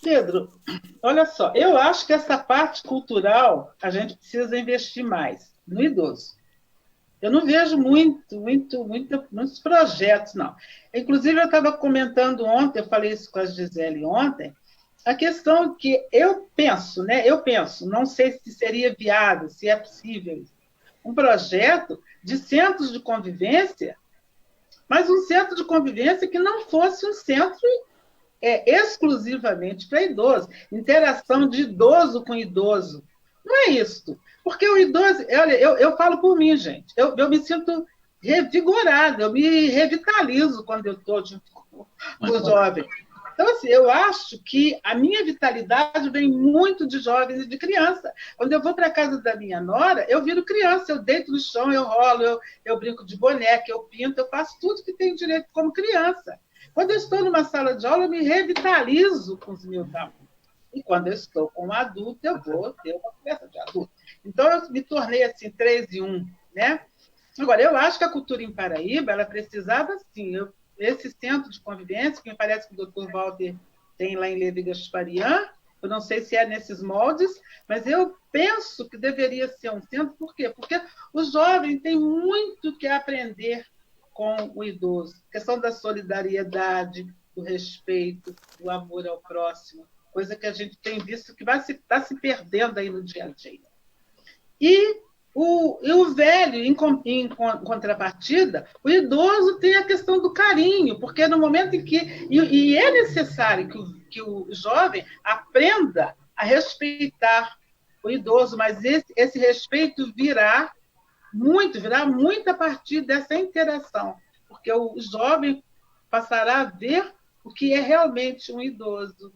Pedro, olha só, eu acho que essa parte cultural a gente precisa investir mais no idoso. Eu não vejo muitos projetos, não. Inclusive, eu estava comentando ontem, eu falei isso com a Gisele ontem, a questão que eu penso, não sei se seria viável, se é possível, um projeto de centros de convivência, mas um centro de convivência que não fosse um centro exclusivamente para idoso, interação de idoso com idoso. Não é isso. Porque o idoso, olha, eu falo por mim, gente, eu me sinto revigorada, eu me revitalizo quando eu estou junto com os jovens. Então, assim, eu acho que a minha vitalidade vem muito de jovens e de criança. Quando eu vou para a casa da minha nora, eu viro criança, eu deito no chão, eu rolo, eu brinco de boneca, eu pinto, eu faço tudo que tenho direito como criança. Quando eu estou numa sala de aula, eu me revitalizo com os meus alunos. E quando eu estou com um adulto, eu vou ter uma conversa de adulto. Então, eu me tornei assim, 3 em 1, né? Agora, eu acho que a cultura em Paraíba, ela precisava, sim, esse centro de convivência, que me parece que o Dr. Walter tem lá em Levi Gasparian, eu não sei se é nesses moldes, mas eu penso que deveria ser um centro, por quê? Porque o jovem tem muito que aprender com o idoso. A questão da solidariedade, do respeito, do amor ao próximo, coisa que a gente tem visto que está se perdendo aí no dia a dia. E o velho, em contrapartida, o idoso tem a questão do carinho, porque no momento em que... E é necessário que o jovem aprenda a respeitar o idoso, mas esse respeito virá muito a partir dessa interação, porque o jovem passará a ver o que é realmente um idoso.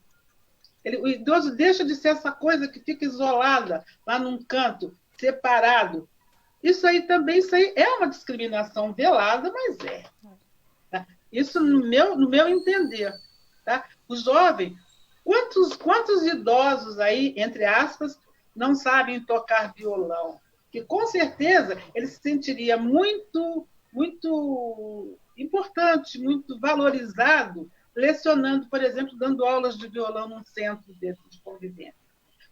O idoso deixa de ser essa coisa que fica isolada lá num canto, separado. Isso aí é uma discriminação velada, mas é. Tá? Isso no meu entender. Tá? O jovem, quantos idosos aí, entre aspas, não sabem tocar violão? Que com certeza ele se sentiria muito importante, muito valorizado, lecionando, por exemplo, dando aulas de violão num centro de convivência.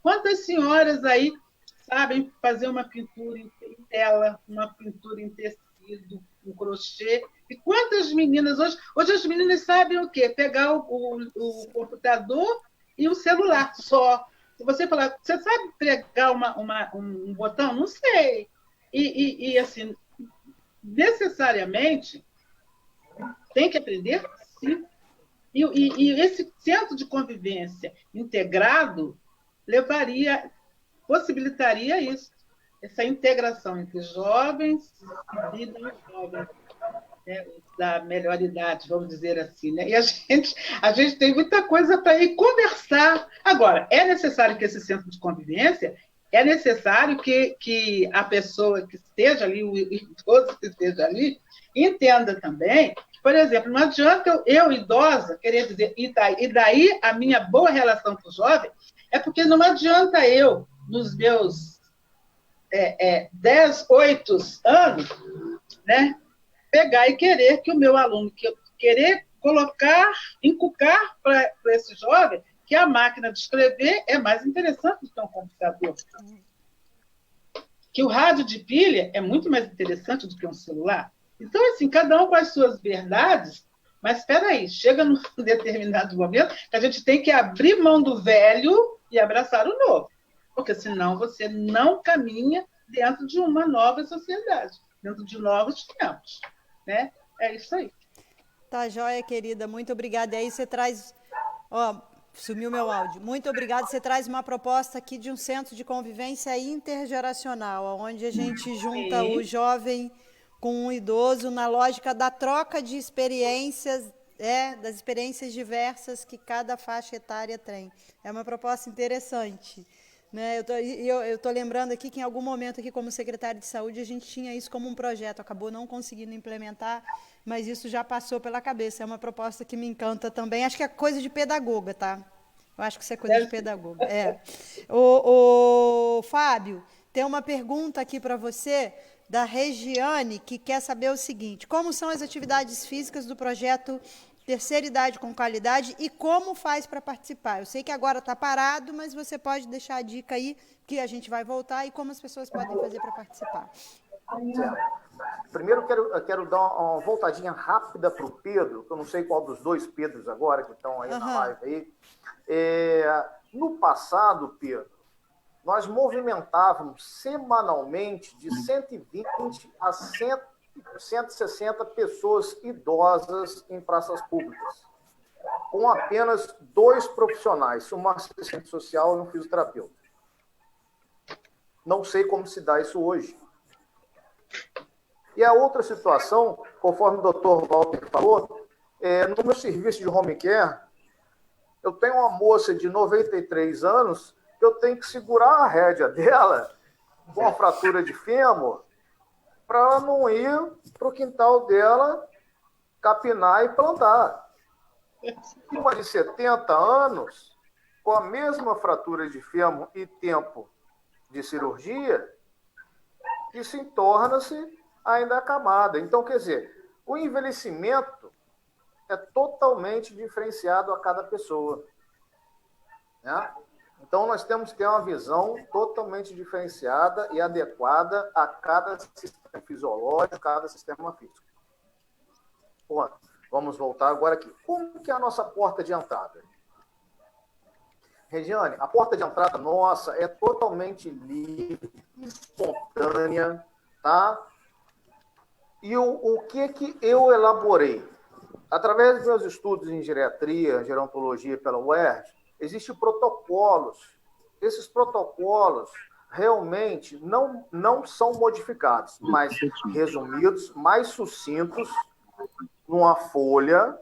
Quantas senhoras aí sabem fazer uma pintura em tela, uma pintura em tecido, um crochê? E quantas meninas hoje as meninas sabem o quê? Pegar o computador e o celular só. Se você falar, você sabe pregar um botão? Não sei. E assim, necessariamente, tem que aprender? Sim. E esse centro de convivência integrado possibilitaria isso, essa integração entre jovens e não jovens, né, da melhor idade, vamos dizer assim. Né? E a gente tem muita coisa para ir conversar. Agora, é necessário que esse centro de convivência, é necessário que a pessoa que esteja ali, o idoso que esteja ali, entenda também que, por exemplo, não adianta eu idosa, querer dizer, e daí a minha boa relação com o jovem, é porque não adianta eu, nos meus 10, 8 anos, né, pegar e querer que o meu aluno, querer inculcar para esse jovem que a máquina de escrever é mais interessante do que um computador. Que o rádio de pilha é muito mais interessante do que um celular. Então, assim, cada um com as suas verdades, mas espera aí, chega num determinado momento que a gente tem que abrir mão do velho e abraçar o novo. Porque senão você não caminha dentro de uma nova sociedade, dentro de novos tempos. Né? É isso aí. Tá joia, querida. Muito obrigada. E aí você traz... sumiu meu áudio. Muito obrigada. Você traz uma proposta aqui de um centro de convivência intergeracional, onde a gente junta o jovem com o idoso na lógica da troca de experiências, das experiências diversas que cada faixa etária tem. É uma proposta interessante. Né? Eu estou lembrando aqui que em algum momento aqui como secretário de saúde a gente tinha isso como um projeto, acabou não conseguindo implementar, mas isso já passou pela cabeça, é uma proposta que me encanta também, acho que é coisa de pedagoga, tá? Eu acho que isso é coisa de pedagogo. O Fábio, tem uma pergunta aqui para você, da Regiane, que quer saber o seguinte: como são as atividades físicas do projeto Terceira Idade com Qualidade e como faz para participar? Eu sei que agora está parado, mas você pode deixar a dica aí, que a gente vai voltar, e como as pessoas podem fazer para participar. Certo. Primeiro, eu quero dar uma voltadinha rápida para o Pedro, que eu não sei qual dos dois Pedros agora que estão aí na live aí. No passado, Pedro, nós movimentávamos semanalmente de 120 a 160 pessoas idosas em praças públicas, com apenas 2 profissionais, uma assistente social e um fisioterapeuta. Não sei como se dá isso hoje. E a outra situação, conforme o Dr. Walter falou, no meu serviço de home care, eu tenho uma moça de 93 anos que eu tenho que segurar a rédea dela com a fratura de fêmur para ela não ir para o quintal dela capinar e plantar. E uma de 70 anos, com a mesma fratura de fêmur e tempo de cirurgia, isso torna-se ainda acamada. Então, quer dizer, o envelhecimento é totalmente diferenciado a cada pessoa, né? Então, nós temos que ter uma visão totalmente diferenciada e adequada a cada sistema fisiológico, cada sistema físico. Bom, vamos voltar agora aqui. Como que é a nossa porta de entrada? Regiane, a porta de entrada nossa é totalmente livre, espontânea, tá? E o que eu elaborei? Através dos meus estudos em geriatria, gerontologia pela UERJ, existem protocolos. Esses protocolos realmente não são modificados, mas resumidos, mais sucintos, numa folha,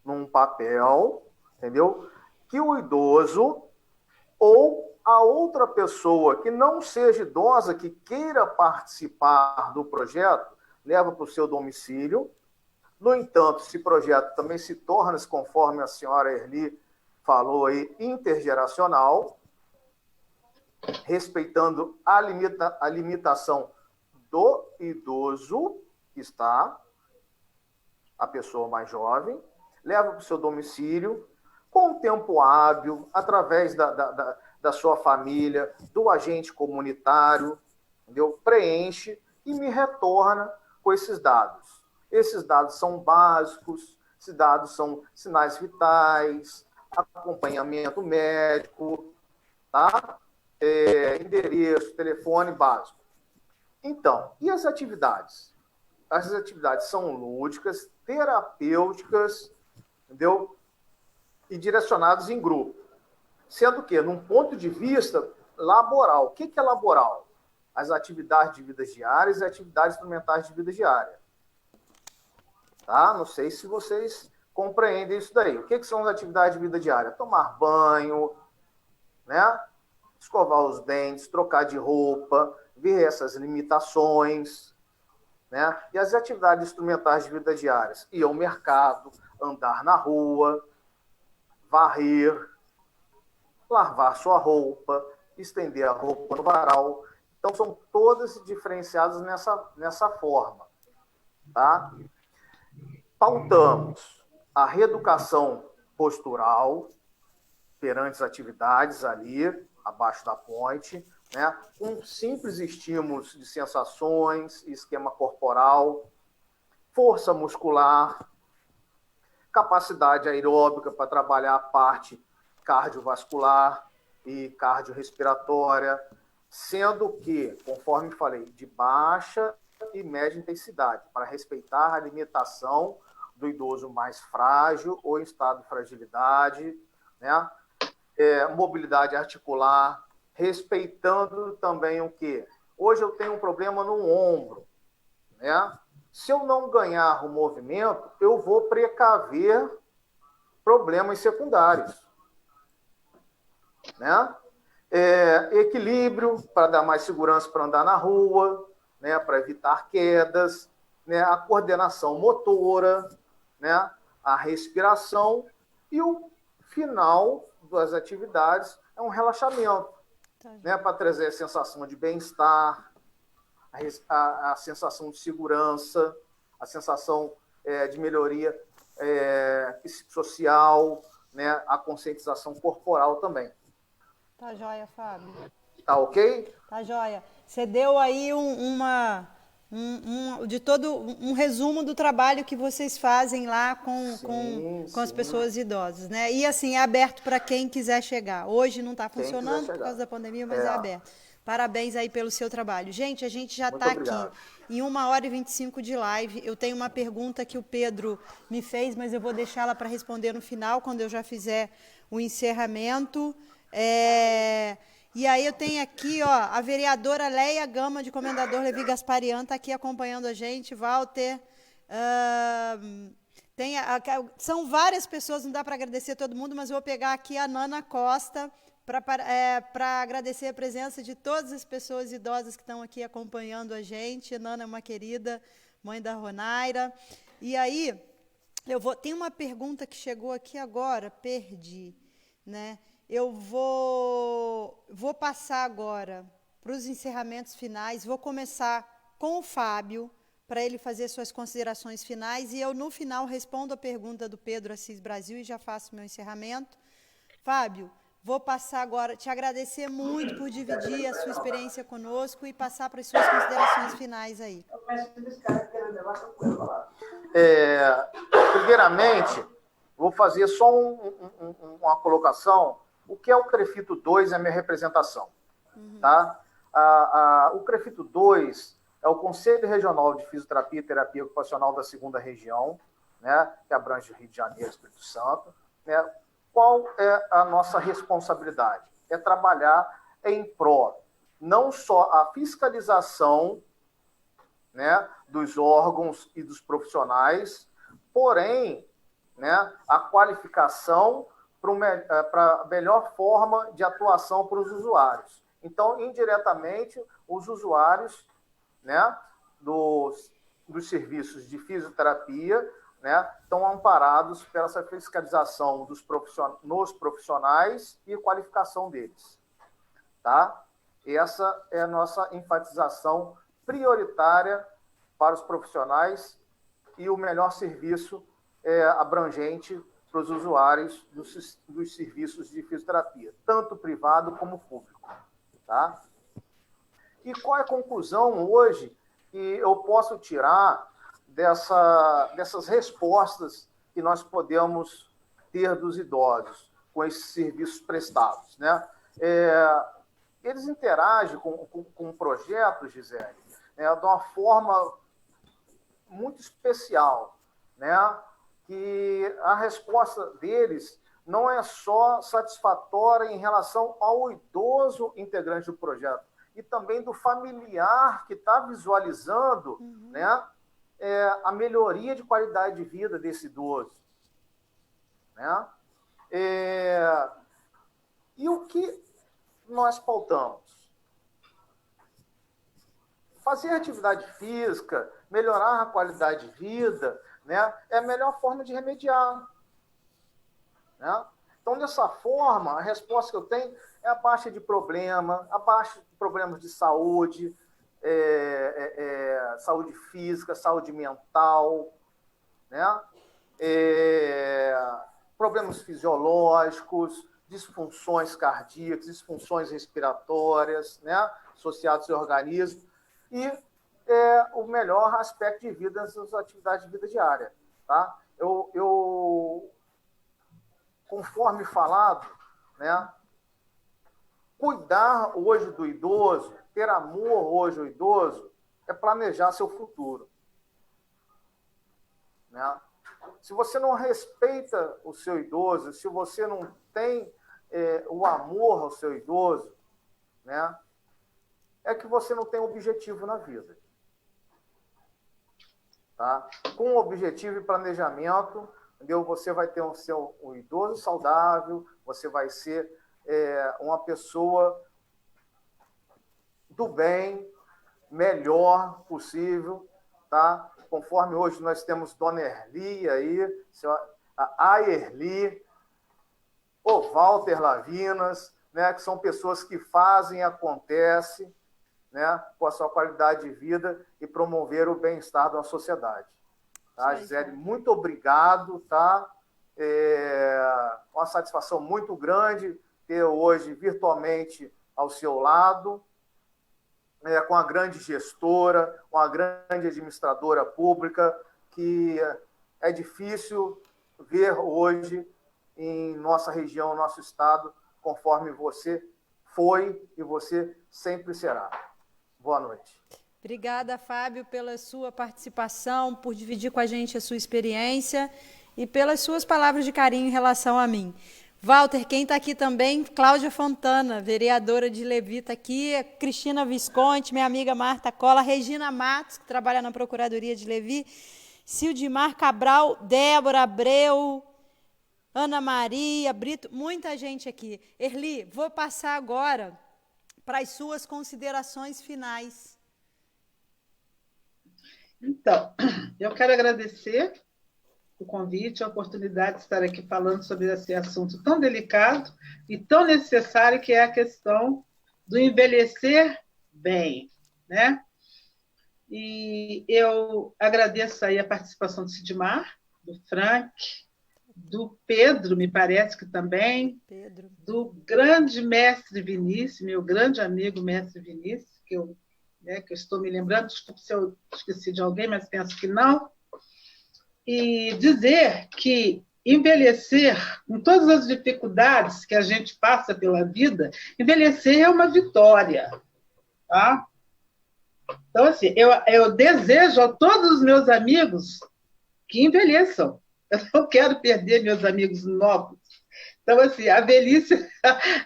num papel, entendeu? Que o idoso ou a outra pessoa que não seja idosa, que queira participar do projeto, leva para o seu domicílio. No entanto, esse projeto também se torna, conforme a senhora Erli falou aí, intergeracional, respeitando a limitação do idoso, que está, a pessoa mais jovem, leva para o seu domicílio, com tempo hábil, através da sua família, do agente comunitário, entendeu? Preenche e me retorna com esses dados. Esses dados são básicos, esses dados são sinais vitais, acompanhamento médico, tá? Endereço, telefone básico. Então, e as atividades? As atividades são lúdicas, terapêuticas, entendeu? E direcionadas em grupo. Sendo que, num ponto de vista laboral, o que é laboral? As atividades de vida diárias e atividades instrumentais de vida diária. Tá? Não sei se vocês compreendem isso daí. O que são as atividades de vida diária? Tomar banho, né? Escovar os dentes, trocar de roupa, ver essas limitações, né? E as atividades instrumentais de vida diárias? Ir ao mercado, andar na rua, varrer, lavar sua roupa, estender a roupa no varal. Então, são todas diferenciadas nessa forma. Tá? Pautamos a reeducação postural perante as atividades ali, abaixo da ponte, né? Com simples estímulos de sensações, esquema corporal, força muscular, capacidade aeróbica para trabalhar a parte cardiovascular e cardiorrespiratória, sendo que, conforme falei, de baixa e média intensidade, para respeitar a limitação do idoso mais frágil ou em estado de fragilidade, né? Mobilidade articular, respeitando também o quê? Hoje eu tenho um problema no ombro, né? Se eu não ganhar o movimento, eu vou precaver problemas secundários, né? Equilíbrio, para dar mais segurança para andar na rua, né? Para evitar quedas, né? A coordenação motora, né? A respiração e o final das atividades é um relaxamento, né, para trazer a sensação de bem-estar, a sensação de segurança, a sensação de melhoria psicossocial, né, a conscientização corporal também. Tá joia, Fábio. Tá ok? Tá joia. Você deu aí de todo um resumo do trabalho que vocês fazem lá com as pessoas idosas, né? E assim, é aberto para quem quiser chegar. Hoje não está funcionando por causa da pandemia, mas é aberto. Parabéns aí pelo seu trabalho. Gente, a gente já está aqui em 1h25 de live. Eu tenho uma pergunta que o Pedro me fez, mas eu vou deixá-la para responder no final, quando eu já fizer o encerramento. E aí eu tenho aqui, ó, a vereadora Leia Gama, de Comendador Levi Gasparian, está aqui acompanhando a gente, Walter. São várias pessoas, não dá para agradecer todo mundo, mas eu vou pegar aqui a Nana Costa para agradecer a presença de todas as pessoas idosas que estão aqui acompanhando a gente. A Nana é uma querida, mãe da Ronaira. E aí, tem uma pergunta que chegou aqui agora, perdi, né? Eu vou passar agora para os encerramentos finais, vou começar com o Fábio, para ele fazer suas considerações finais, e eu, no final, respondo a pergunta do Pedro Assis Brasil e já faço meu encerramento. Fábio, vou passar agora, te agradecer muito por dividir a sua experiência conosco e passar para as suas considerações finais aí. Primeiramente, vou fazer só uma colocação. O que é o CREFITO 2 é a minha representação. Tá? O CREFITO 2 é o Conselho Regional de Fisioterapia e Terapia Ocupacional da 2ª Região, né, que abrange o Rio de Janeiro e Espírito Santo. Né? Qual é a nossa responsabilidade? É trabalhar em pró, não só a fiscalização, né, dos órgãos e dos profissionais, porém, né, a qualificação para a melhor forma de atuação para os usuários. Então, indiretamente, os usuários, né, dos serviços de fisioterapia, né, estão amparados pela essa fiscalização nos profissionais e qualificação deles. Tá? Essa é a nossa enfatização prioritária para os profissionais e o melhor serviço abrangente para os usuários dos serviços de fisioterapia, tanto privado como público. Tá? E qual é a conclusão hoje que eu posso tirar dessas respostas que nós podemos ter dos idosos com esses serviços prestados? Né? Eles interagem com o projeto, Gisele, de uma forma muito especial, né? Que a resposta deles não é só satisfatória em relação ao idoso integrante do projeto, e também do familiar que está visualizando, né, a melhoria de qualidade de vida desse idoso. Né? E o que nós pautamos? Fazer atividade física, melhorar a qualidade de vida, né, é a melhor forma de remediar. Né? Então, dessa forma, a resposta que eu tenho é a baixa de problemas de saúde, saúde física, saúde mental, né? Problemas fisiológicos, disfunções cardíacas, disfunções respiratórias, né, associados ao organismo, e o melhor aspecto de vida nas atividades de vida diária. Tá? Conforme falado, né, cuidar hoje do idoso, ter amor hoje ao idoso, é planejar seu futuro. Né? Se você não respeita o seu idoso, se você não tem o amor ao seu idoso, né, é que você não tem objetivo na vida. Tá? Com objetivo e planejamento, entendeu? Você vai ter um idoso saudável, você vai ser uma pessoa do bem, melhor possível, tá? Conforme hoje nós temos Dona Erli aí, a Erli, o Walter Lavinas, né, que são pessoas que fazem, acontece, né, com a sua qualidade de vida e promover o bem-estar da sociedade. Tá, Gisele, muito obrigado, tá? Uma satisfação muito grande ter hoje virtualmente ao seu lado, com a grande gestora, uma grande administradora pública, que é difícil ver hoje em nossa região, nosso estado, conforme você foi e você sempre será. Boa noite. Obrigada, Fábio, pela sua participação, por dividir com a gente a sua experiência e pelas suas palavras de carinho em relação a mim. Walter, quem está aqui também, Cláudia Fontana, vereadora de Levi, está aqui, Cristina Visconti, minha amiga Marta Cola, Regina Matos, que trabalha na Procuradoria de Levi, Cildimar Cabral, Débora Abreu, Ana Maria, Brito, muita gente aqui. Erli, vou passar agora para as suas considerações finais. Então, eu quero agradecer o convite, a oportunidade de estar aqui falando sobre esse assunto tão delicado e tão necessário, que é a questão do envelhecer bem, né? E eu agradeço aí a participação do Cildimar, do Frank, do Pedro, me parece que também, Pedro, do grande mestre Vinícius, meu grande amigo mestre Vinícius, que eu estou me lembrando, desculpe se eu esqueci de alguém, mas penso que não, e dizer que envelhecer, com todas as dificuldades que a gente passa pela vida, envelhecer é uma vitória, tá? Então, assim, eu desejo a todos os meus amigos que envelheçam. Eu não quero perder meus amigos novos. Então, assim, a velhice,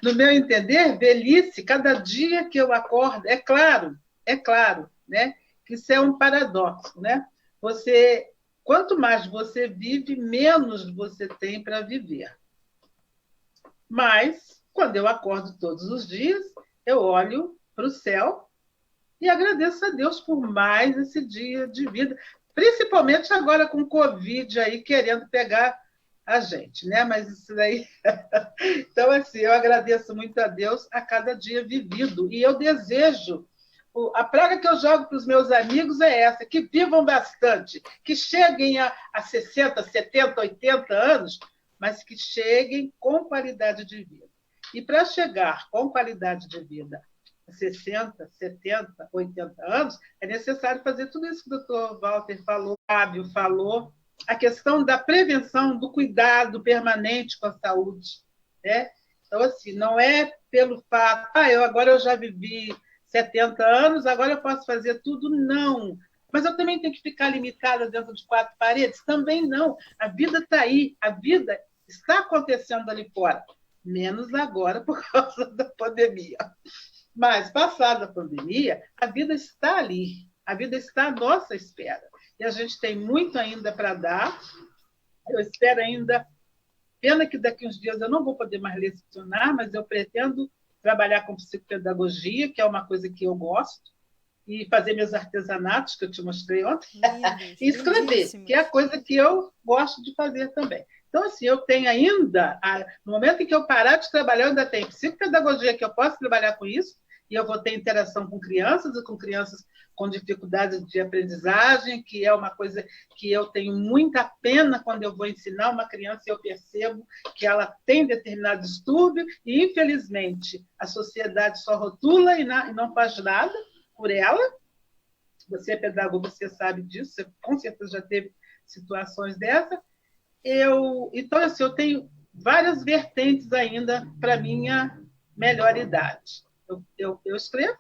no meu entender, velhice, cada dia que eu acordo, é claro, né, que isso é um paradoxo, né? Quanto mais você vive, menos você tem para viver. Mas, quando eu acordo todos os dias, eu olho para o céu e agradeço a Deus por mais esse dia de vida, principalmente agora com o Covid aí querendo pegar a gente, né? Mas isso daí... Então, assim, eu agradeço muito a Deus a cada dia vivido. E eu desejo... A praga que eu jogo para os meus amigos é essa, que vivam bastante, que cheguem a 60, 70, 80 anos, mas que cheguem com qualidade de vida. E para chegar com qualidade de vida a 60, 70, 80 anos, é necessário fazer tudo isso que o doutor Walter falou, o Fábio falou, a questão da prevenção, do cuidado permanente com a saúde, né? Então, assim, não é pelo fato, agora eu já vivi 70 anos, agora eu posso fazer tudo, não. Mas eu também tenho que ficar limitada dentro de 4 paredes? Também não. A vida está aí, a vida está acontecendo ali fora, menos agora por causa da pandemia. Mas, passada a pandemia, a vida está ali, a vida está à nossa espera. E a gente tem muito ainda para dar. Eu espero ainda... Pena que daqui uns dias eu não vou poder mais lecionar, mas eu pretendo trabalhar com psicopedagogia, que é uma coisa que eu gosto, e fazer meus artesanatos, que eu te mostrei ontem, e escrever, que é a coisa que eu gosto de fazer também. Então, assim, eu tenho ainda, no momento em que eu parar de trabalhar, eu ainda tenho psicopedagogia, que eu posso trabalhar com isso, e eu vou ter interação com crianças, e com crianças com dificuldades de aprendizagem, que é uma coisa que eu tenho muita pena quando eu vou ensinar uma criança e eu percebo que ela tem determinado distúrbio e, infelizmente, a sociedade só rotula e não faz nada por ela. Você é pedagogo, você sabe disso, você com certeza já teve situações dessa. Então, assim, eu tenho várias vertentes ainda para a minha melhor idade. Eu escrevo,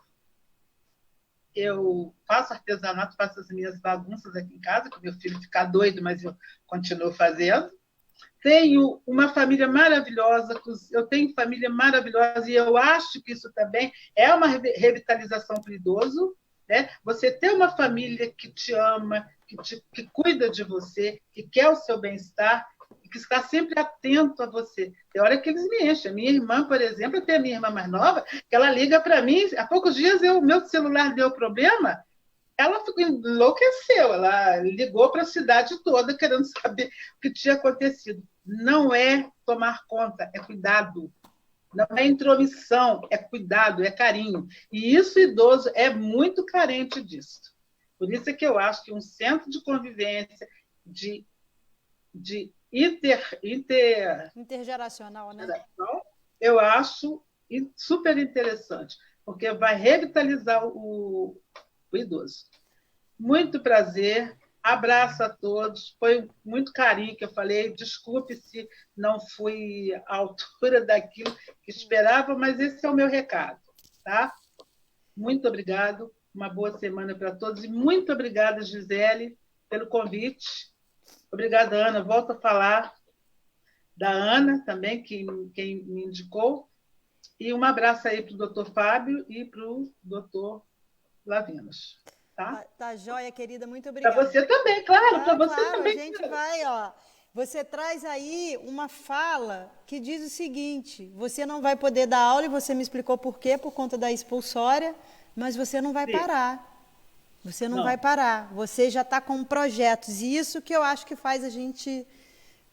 eu faço artesanato, faço as minhas bagunças aqui em casa, que meu filho fica doido, mas eu continuo fazendo. Tenho uma família maravilhosa, eu tenho família maravilhosa, e eu acho que isso também é uma revitalização para o idoso, né? Você ter uma família que te ama, que cuida de você, que quer o seu bem-estar, e que está sempre atento a você. Tem hora que eles me enchem. A minha irmã, por exemplo, eu tenho a minha irmã mais nova, que ela liga para mim, há poucos dias meu celular deu problema, ela enlouqueceu, ela ligou para a cidade toda querendo saber o que tinha acontecido. não é tomar conta, é cuidado. Não é intromissão, é cuidado, é carinho. E isso, o idoso é muito carente disso. Por isso é que eu acho que um centro de convivência, de intergeracional, né? Eu acho super interessante, porque vai revitalizar o idoso. Muito prazer, abraço a todos, foi muito carinho que eu falei, desculpe se não fui à altura daquilo que esperava, mas esse é o meu recado, tá? Muito obrigado, uma boa semana para todos, e muito obrigada, Gisele, pelo convite. Obrigada, Ana, volto a falar da Ana também, quem me indicou, e um abraço aí para o doutor Fábio e para o doutor Lavinas. Tá joia, querida, muito obrigada. Para você também, claro, para você claro, também. A gente vai, ó. Você traz aí uma fala que diz o seguinte: você não vai poder dar aula, e você me explicou por quê, por conta da expulsória, mas você não vai parar. Você não vai parar. Você já está com projetos, e isso que eu acho que faz a gente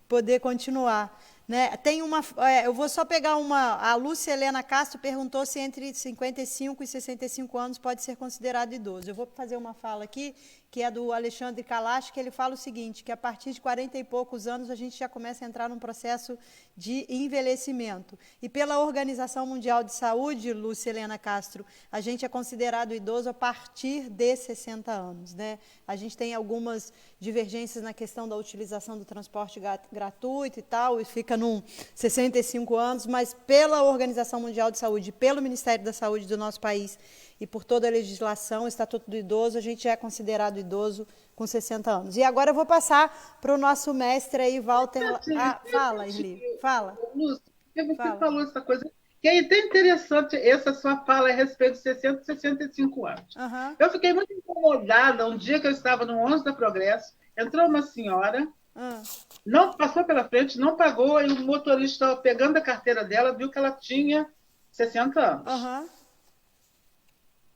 poder continuar. Né? Tem eu vou só pegar a Lúcia Helena Castro perguntou se entre 55 e 65 anos pode ser considerado idoso. Eu vou fazer uma fala aqui, que é do Alexandre Kalash, que ele fala o seguinte, que a partir de 40 e poucos anos a gente já começa a entrar num processo de envelhecimento. E pela Organização Mundial de Saúde, Lúcia Helena Castro, a gente é considerado idoso a partir de 60 anos. Né? A gente tem algumas divergências na questão da utilização do transporte gratuito e tal, e fica num 65 anos, mas pela Organização Mundial de Saúde, pelo Ministério da Saúde do nosso país e por toda a legislação, o Estatuto do Idoso, a gente é considerado idoso com 60 anos. E agora eu vou passar para o nosso mestre aí, Walter. Fala, Irli, fala. Lúcia, você falou essa coisa, que é até interessante essa sua fala a respeito de 60 e 65 anos. Uhum. Eu fiquei muito incomodada um dia que eu estava no 11 da Progresso, entrou uma senhora, não passou pela frente, não pagou, e o motorista, pegando a carteira dela, viu que ela tinha 60 anos. Uhum.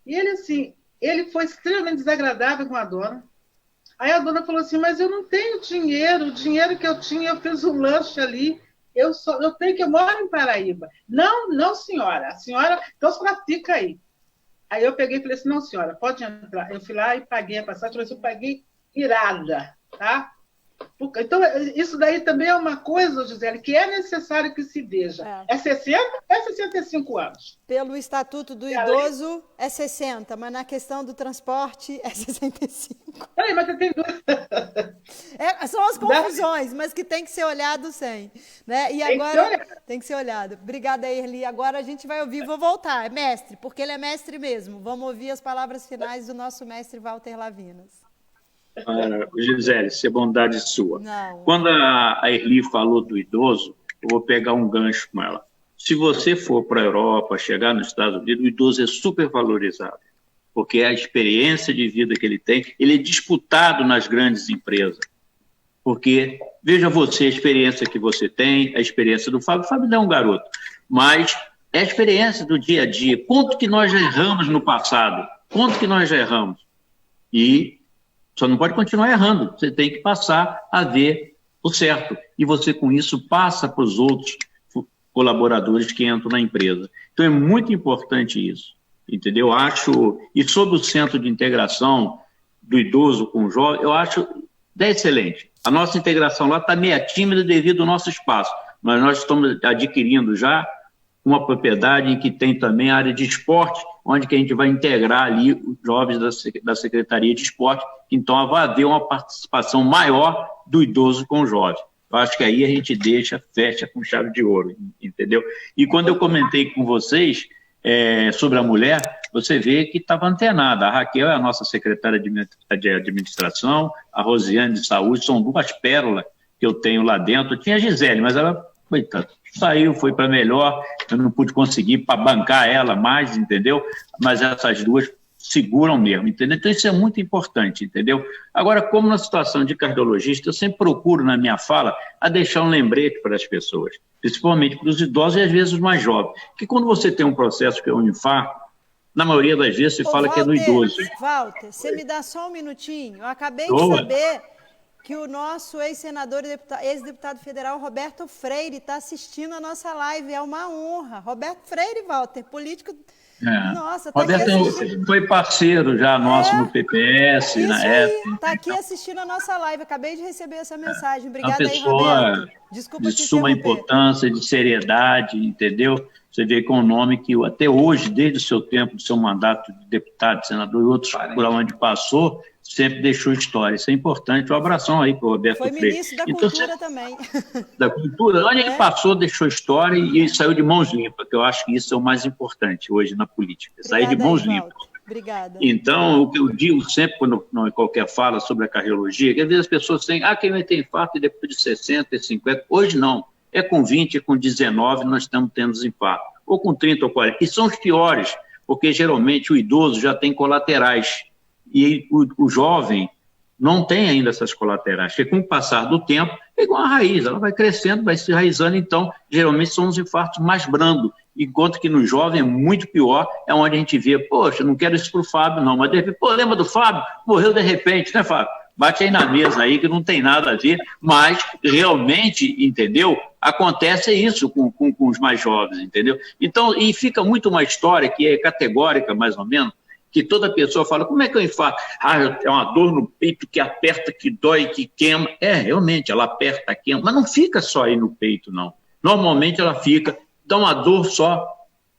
E ele, assim, ele foi extremamente desagradável com a dona. Aí a dona falou assim, mas eu não tenho dinheiro, o dinheiro que eu tinha, eu fiz um lanche ali, eu moro em Paraíba. Não, senhora, a senhora, então a senhora fica aí. Aí eu peguei e falei assim, não, senhora, pode entrar. Eu fui lá e paguei a passagem, mas eu paguei irada, tá? Então, isso daí também é uma coisa, Gisele, que é necessário que se veja. É 60, é 65 anos. Pelo Estatuto do Idoso, é 60, mas na questão do transporte, é 65. Peraí, mas você tem duas. São as confusões, mas que tem que ser olhado sem. Né? E agora tem que ser olhado. Obrigada, Irli. Agora a gente vai ouvir, vou voltar. É mestre, porque ele é mestre mesmo. Vamos ouvir as palavras finais do nosso mestre Walter Lavinas. Gisele, isso é bondade sua. Não. Quando a Irli falou do idoso, eu vou pegar um gancho com ela. Se você for para a Europa, chegar nos Estados Unidos, o idoso é super valorizado, porque a experiência de vida que ele tem, ele é disputado nas grandes empresas. Porque, veja você, a experiência que você tem, a experiência do Fábio. O Fábio não é um garoto, mas é a experiência do dia a dia. Quanto que nós já erramos no passado? Quanto que nós já erramos? E só não pode continuar errando, você tem que passar a ver o certo. E você, com isso, passa para os outros colaboradores que entram na empresa. Então, é muito importante isso, entendeu? E sobre o centro de integração do idoso com o jovem, eu acho excelente. A nossa integração lá está meio tímida devido ao nosso espaço, mas nós estamos adquirindo já uma propriedade em que tem também a área de esporte, onde que a gente vai integrar ali os jovens da Secretaria de Esporte, então vai haver uma participação maior do idoso com o jovem. Eu acho que aí a gente fecha com chave de ouro, entendeu? E quando eu comentei com vocês sobre a mulher, você vê que estava antenada. A Raquel é a nossa secretária de administração, a Rosiane de saúde, são duas pérolas que eu tenho lá dentro. Tinha a Gisele, mas ela, coitada, saiu, foi para melhor, eu não pude conseguir para bancar ela mais, entendeu? Mas essas duas seguram mesmo, entendeu? Então isso é muito importante, entendeu? Agora, como na situação de cardiologista, eu sempre procuro na minha fala a deixar um lembrete para as pessoas, principalmente para os idosos e às vezes os mais jovens, que quando você tem um processo que é um infarto, na maioria das vezes se fala Walter, que é do idoso. Walter, você me dá só um minutinho, eu acabei de saber que o nosso ex-senador e ex-deputado federal Roberto Freire está assistindo a nossa live. É uma honra. Roberto Freire, Walter, político... Nossa, tá Roberto foi parceiro já nosso no PPS, na época. Está aqui assistindo a nossa live. Acabei de receber essa mensagem. Obrigada aí, Roberto. Desculpa de suma importância, de seriedade, entendeu? Você vê que é um nome que até hoje, desde o seu tempo, do seu mandato de deputado, senador e outros por onde passou, sempre deixou história. Isso é importante. Um abração aí para o Roberto Freire. Foi ministro da Cultura também. Da Cultura. Onde ele passou, deixou história e saiu de mãos limpas, que eu acho que isso é o mais importante hoje na política. Sair de mãos limpas. Obrigada. Então, o que eu digo sempre, quando em qualquer fala sobre a cardiologia, que às vezes as pessoas têm, quem vai ter infarto depois de 60, 50, hoje não. É com 20, é com 19, nós estamos tendo os infartos. Ou com 30 ou 40. E são os piores, porque geralmente o idoso já tem colaterais. E o jovem não tem ainda essas colaterais, porque com o passar do tempo, é igual a raiz, ela vai crescendo, vai se enraizando, então, geralmente são os infartos mais brandos, enquanto que no jovem é muito pior, é onde a gente vê, poxa, não quero isso para o Fábio, não, mas de repente, lembra do Fábio? Morreu de repente, né, Fábio? Bate aí na mesa aí, que não tem nada a ver, mas realmente, entendeu? Acontece isso com os mais jovens, entendeu? Então, e fica muito uma história que é categórica, mais ou menos, que toda pessoa fala, como é que eu infarto? É uma dor no peito que aperta, que dói, que queima. Realmente, ela aperta, queima, mas não fica só aí no peito, não. Normalmente ela fica, dá uma dor só,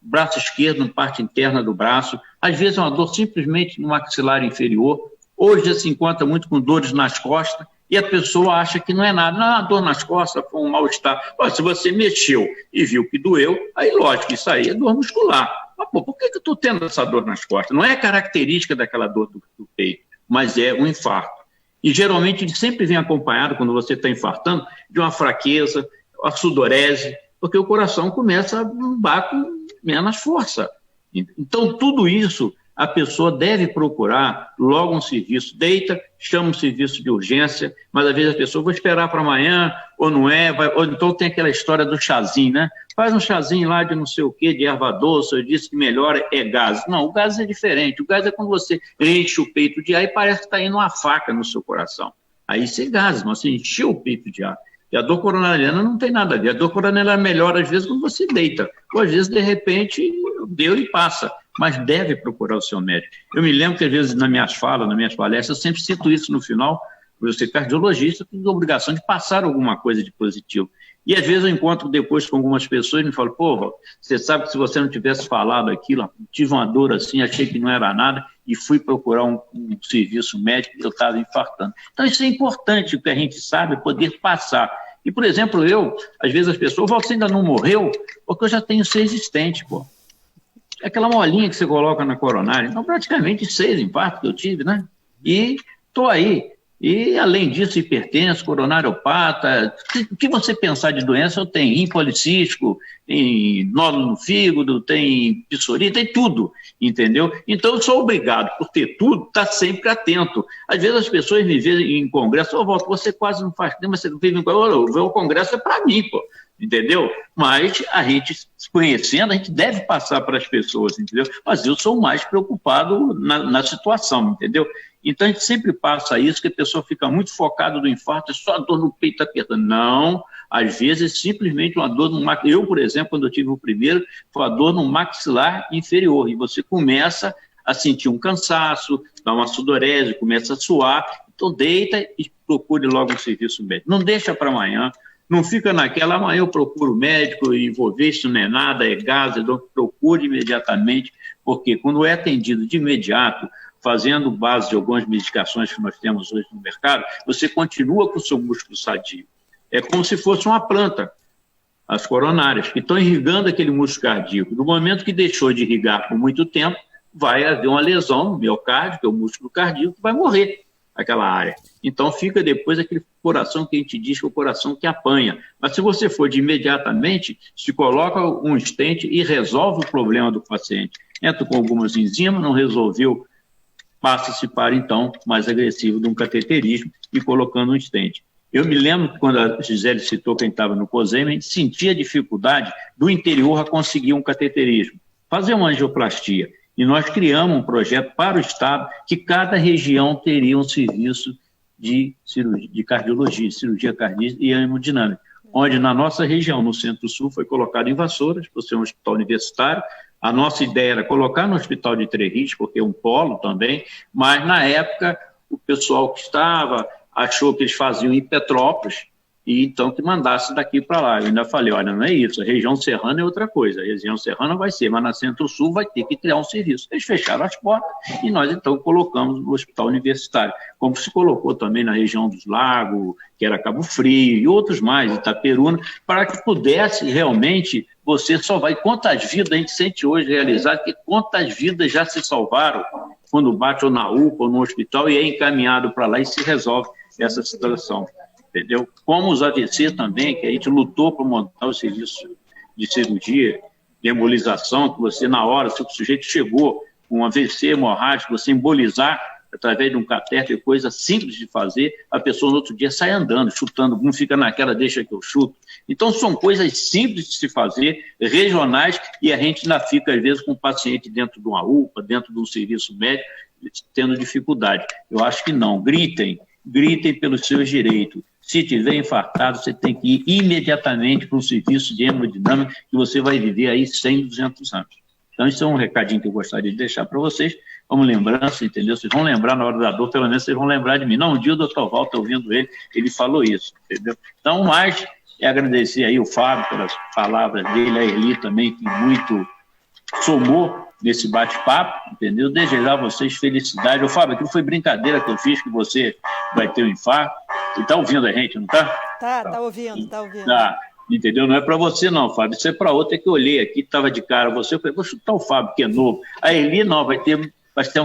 braço esquerdo, na parte interna do braço, às vezes é uma dor simplesmente no maxilar inferior. Hoje se encontra muito com dores nas costas, e a pessoa acha que não é nada. Não, a dor nas costas foi um mal-estar. Se você mexeu e viu que doeu, aí lógico, isso aí é dor muscular. Mas, por que eu estou tendo essa dor nas costas? Não é característica daquela dor do peito, mas é um infarto. E geralmente ele sempre vem acompanhado, quando você está infartando, de uma fraqueza, a sudorese, porque o coração começa a bombar com menos força. Então, tudo isso a pessoa deve procurar logo um serviço. Deita, chama um serviço de urgência, mas às vezes a pessoa vai esperar para amanhã, ou não é, ou então tem aquela história do chazinho, né? Faz um chazinho lá de não sei o quê, de erva doce, eu disse que melhora é gás. Não, o gás é diferente. O gás é quando você enche o peito de ar e parece que está indo uma faca no seu coração. Aí isso é gás, mas você encheu o peito de ar. E a dor coronariana não tem nada a ver. A dor coronariana melhora às vezes quando você deita, ou às vezes, de repente, deu e passa. Mas deve procurar o seu médico. Eu me lembro que, às vezes, nas minhas falas, nas minhas palestras, eu sempre cito isso no final, por eu ser cardiologista, tenho a obrigação de passar alguma coisa de positivo. E, às vezes, eu encontro depois com algumas pessoas e me falam, você sabe que se você não tivesse falado aquilo, tive uma dor assim, achei que não era nada, e fui procurar um serviço médico e eu estava infartando. Então, isso é importante, o que a gente sabe, poder passar. E, por exemplo, às vezes as pessoas, você ainda não morreu, porque eu já tenho 6 estentes, É aquela molinha que você coloca na coronária. Então, praticamente 6 infartos que eu tive, né? E estou aí. E, além disso, hipertenso, coronariopata, o que você pensar de doença, eu tenho rim policístico, tem nódulo no fígado, tem psoríase, tem tudo, entendeu? Então, eu sou obrigado, por ter tudo, estar sempre atento. Às vezes as pessoas me veem em congresso, Walter, você quase não faz tempo, mas você vive em congresso, o congresso é para mim, entendeu? Mas a gente, se conhecendo, a gente deve passar para as pessoas, entendeu? Mas eu sou mais preocupado na situação, entendeu? Então, a gente sempre passa isso, que a pessoa fica muito focada no infarto, é só a dor no peito apertando. Não, às vezes, simplesmente uma dor no maxilar. Eu, por exemplo, quando eu tive o primeiro, foi a dor no maxilar inferior, e você começa a sentir um cansaço, dá uma sudorese, começa a suar. Então, deita e procure logo um serviço médico. Não deixa para amanhã. Não fica naquela, amanhã eu procuro o médico e vou ver se não é nada, é gás, então procure imediatamente, porque quando é atendido de imediato, fazendo base de algumas medicações que nós temos hoje no mercado, você continua com o seu músculo sadio. É como se fosse uma planta, as coronárias, que estão irrigando aquele músculo cardíaco. No momento que deixou de irrigar por muito tempo, vai haver uma lesão no miocárdio, que é o músculo cardíaco, que vai morrer aquela área. Então fica depois aquele coração que a gente diz que é o coração que apanha. Mas se você for de imediatamente, se coloca um stent e resolve o problema do paciente. Entra com algumas enzimas, não resolveu, passa-se para, então, mais agressivo de um cateterismo e colocando um stent. Eu me lembro que quando a Gisele citou quem estava no COSEM, a gente sentia dificuldade do interior a conseguir um cateterismo, fazer uma angioplastia. E nós criamos um projeto para o Estado que cada região teria um serviço de cardiologia, cirurgia cardíaca e hemodinâmica, onde na nossa região, no Centro-Sul, foi colocado em Vassouras, por ser um hospital universitário. A nossa ideia era colocar no Hospital de Três Rios, porque é um polo também, mas na época o pessoal que estava achou que eles faziam em Petrópolis, e então que mandasse daqui para lá. Eu ainda falei, olha, não é isso, a região serrana é outra coisa, a região serrana vai ser, mas na Centro-Sul vai ter que criar um serviço. Eles fecharam as portas e nós então colocamos no hospital universitário, como se colocou também na região dos Lagos, que era Cabo Frio, e outros mais, Itaperuna, para que pudesse realmente, você só vai, quantas vidas a gente sente hoje realizar, que quantas vidas já se salvaram quando bate ou na UPA ou no hospital e é encaminhado para lá e se resolve essa situação. Entendeu? Como os AVC também, que a gente lutou para montar o serviço de cirurgia, de embolização, que você, na hora, se o sujeito chegou com um AVC hemorrágico, você embolizar através de um catéter, coisa simples de fazer, a pessoa no outro dia sai andando, chutando, não fica naquela, deixa que eu chuto. Então, são coisas simples de se fazer, regionais, e a gente ainda fica, às vezes, com o paciente dentro de uma UPA, dentro de um serviço médico, tendo dificuldade. Eu acho que não. Gritem pelos seus direitos. Se tiver infartado, você tem que ir imediatamente para um serviço de hemodinâmica que você vai viver aí 100, 200 anos. Então, isso é um recadinho que eu gostaria de deixar para vocês, como lembrança, entendeu? Vocês vão lembrar na hora da dor, pelo menos vocês vão lembrar de mim. Não, um dia o doutor Walter, ouvindo ele falou isso, entendeu? Então, mais é agradecer aí o Fábio pelas palavras dele, a Erli também, que muito somou nesse bate-papo, entendeu? Desejar a vocês felicidade. Ô, Fábio, aquilo foi brincadeira que eu fiz, que você vai ter um infarto. Você está ouvindo a gente, não está? Tá ouvindo. Tá, entendeu? Não é para você não, Fábio, isso é para outra que eu olhei aqui, estava de cara você, eu falei, vou chutar o Fábio, que é novo. A Eli não, vai ter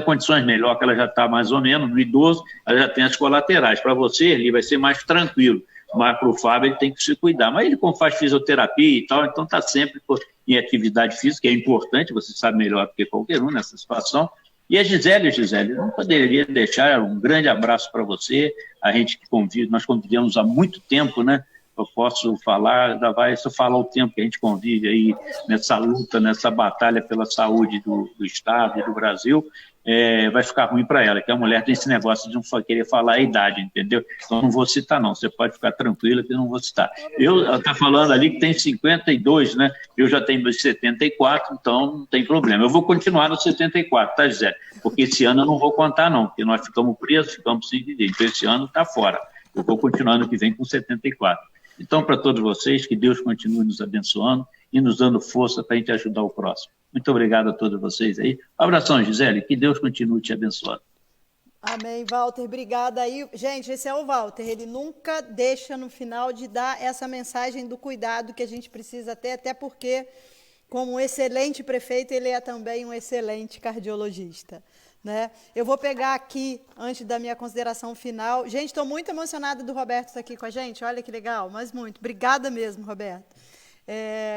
condições melhores, que ela já está mais ou menos, no idoso, ela já tem as colaterais. Para você, Eli, vai ser mais tranquilo, mas para o Fábio ele tem que se cuidar. Mas ele, como faz fisioterapia e tal, então está sempre em atividade física, é importante, você sabe melhor do que qualquer um nessa situação. E a Gisele, não poderia deixar um grande abraço para você, a gente que convive, nós convivemos há muito tempo, né? Eu posso falar, se eu falar o tempo que a gente convive aí nessa luta, nessa batalha pela saúde do Estado e do Brasil, vai ficar ruim para ela, que a mulher tem esse negócio de não só querer falar a idade, entendeu? Então não vou citar não, você pode ficar tranquila que eu não vou citar. Ela está falando ali que tem 52, né? Eu já tenho 74, então não tem problema. Eu vou continuar no 74, tá, Gisele? Porque esse ano eu não vou contar não, porque nós ficamos presos, ficamos sem viver, então esse ano está fora. Eu vou continuar no que vem com 74. Então, para todos vocês, que Deus continue nos abençoando e nos dando força para a gente ajudar o próximo. Muito obrigado a todos vocês aí. Abração, Gisele, que Deus continue te abençoando. Amém, Walter, obrigada aí. Gente, esse é o Walter, ele nunca deixa no final de dar essa mensagem do cuidado que a gente precisa ter, até porque, como um excelente prefeito, ele é também um excelente cardiologista. Né? Eu vou pegar aqui, antes da minha consideração final. Gente, estou muito emocionada do Roberto estar aqui com a gente. Olha que legal, mas muito. Obrigada mesmo, Roberto.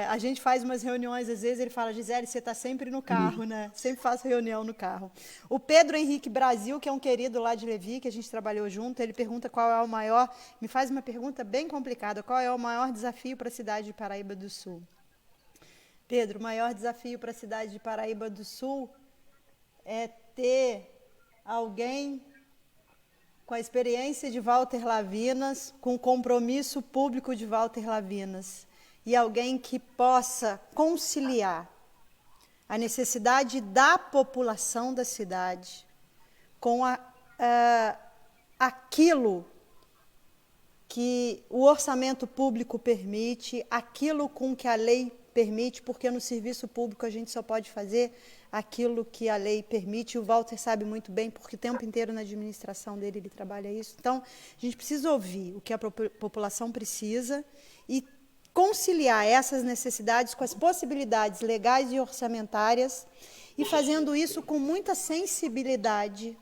A gente faz umas reuniões, às vezes ele fala, Gisele, você está sempre no carro, né? Sempre faço reunião no carro. O Pedro Henrique Brasil, que é um querido lá de Levi, que a gente trabalhou junto, ele pergunta qual é o maior, me faz uma pergunta bem complicada, qual é o maior desafio para a cidade de Paraíba do Sul? Pedro, o maior desafio para a cidade de Paraíba do Sul é ter alguém com a experiência de Walter Lavinas, com o compromisso público de Walter Lavinas, e alguém que possa conciliar a necessidade da população da cidade com aquilo que o orçamento público permite, aquilo com que a lei permite, porque no serviço público a gente só pode fazer aquilo que a lei permite, e o Walter sabe muito bem, porque o tempo inteiro na administração dele ele trabalha isso. Então, a gente precisa ouvir o que a população precisa e conciliar essas necessidades com as possibilidades legais e orçamentárias, e fazendo isso com muita sensibilidade,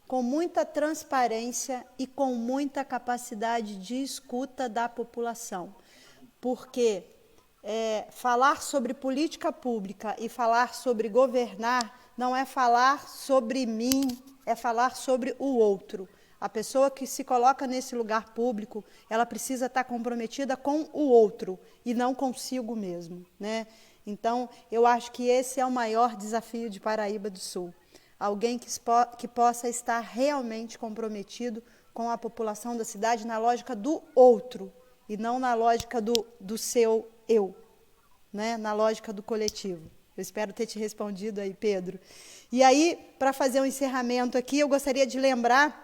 com muita transparência e com muita capacidade de escuta da população. Porque falar sobre política pública e falar sobre governar não é falar sobre mim, é falar sobre o outro. A pessoa que se coloca nesse lugar público, ela precisa estar comprometida com o outro e não consigo mesmo, né? Então, eu acho que esse é o maior desafio de Paraíba do Sul. Alguém que possa estar realmente comprometido com a população da cidade na lógica do outro e não na lógica do seu eu, né? Na lógica do coletivo. Eu espero ter te respondido aí, Pedro. E aí, para fazer um encerramento aqui, eu gostaria de lembrar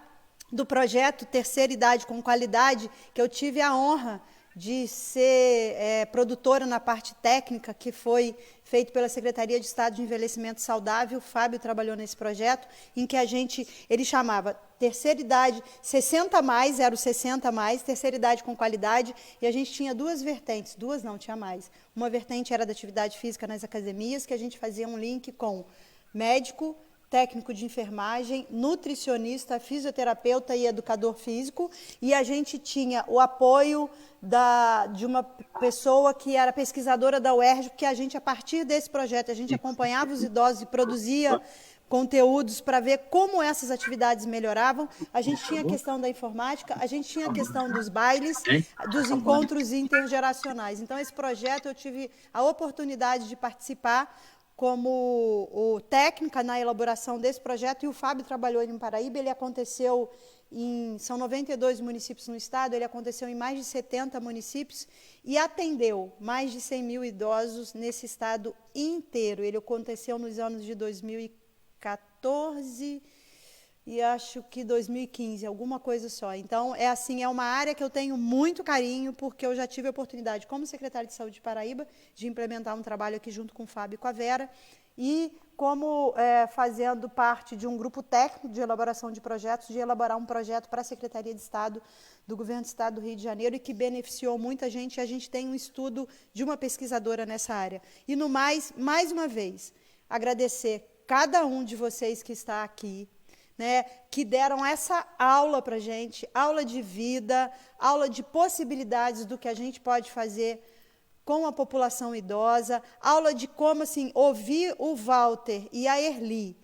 do projeto Terceira Idade com Qualidade, que eu tive a honra de ser produtora na parte técnica, que foi feito pela Secretaria de Estado de Envelhecimento Saudável. O Fábio trabalhou nesse projeto, em que ele chamava Terceira Idade 60 mais, era o 60 mais, Terceira Idade com Qualidade, e a gente tinha duas vertentes, duas não, tinha mais. Uma vertente era da atividade física nas academias, que a gente fazia um link com médico, técnico de enfermagem, nutricionista, fisioterapeuta e educador físico, e a gente tinha o apoio de uma pessoa que era pesquisadora da UERJ, porque a partir desse projeto, a gente acompanhava os idosos e produzia conteúdos para ver como essas atividades melhoravam. A gente tinha a questão da informática, a gente tinha a questão dos bailes, dos encontros intergeracionais. Então, esse projeto eu tive a oportunidade de participar como técnica na elaboração desse projeto, e o Fábio trabalhou em Paraíba. Ele aconteceu são 92 municípios no estado, ele aconteceu em mais de 70 municípios e atendeu mais de 100 mil idosos nesse estado inteiro. Ele aconteceu nos anos de 2014 e acho que 2015, alguma coisa só. Então, é uma área que eu tenho muito carinho, porque eu já tive a oportunidade, como secretária de Saúde de Paraíba, de implementar um trabalho aqui junto com o Fábio e com a Vera, e como fazendo parte de um grupo técnico de elaboração de projetos, de elaborar um projeto para a Secretaria de Estado do Governo do Estado do Rio de Janeiro, e que beneficiou muita gente, e a gente tem um estudo de uma pesquisadora nessa área. E, no mais uma vez, agradecer cada um de vocês que está aqui, né, que deram essa aula para a gente, aula de vida, aula de possibilidades do que a gente pode fazer com a população idosa, aula de como ouvir o Walter e a Erli,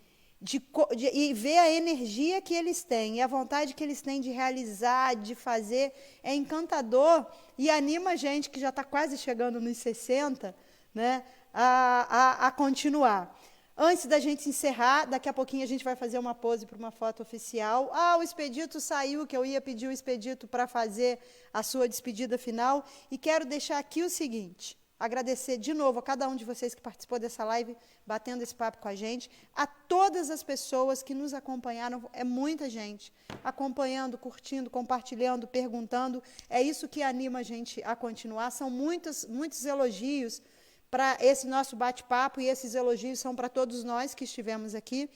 e ver a energia que eles têm, e a vontade que eles têm de realizar, de fazer, é encantador e anima a gente, que já está quase chegando nos 60, né, a continuar. Antes da gente encerrar, daqui a pouquinho a gente vai fazer uma pose para uma foto oficial. O Expedito saiu, que eu ia pedir o Expedito para fazer a sua despedida final. E quero deixar aqui o seguinte, agradecer de novo a cada um de vocês que participou dessa live, batendo esse papo com a gente, a todas as pessoas que nos acompanharam, é muita gente, acompanhando, curtindo, compartilhando, perguntando. É isso que anima a gente a continuar. São muitos elogios para esse nosso bate-papo, e esses elogios são para todos nós que estivemos aqui.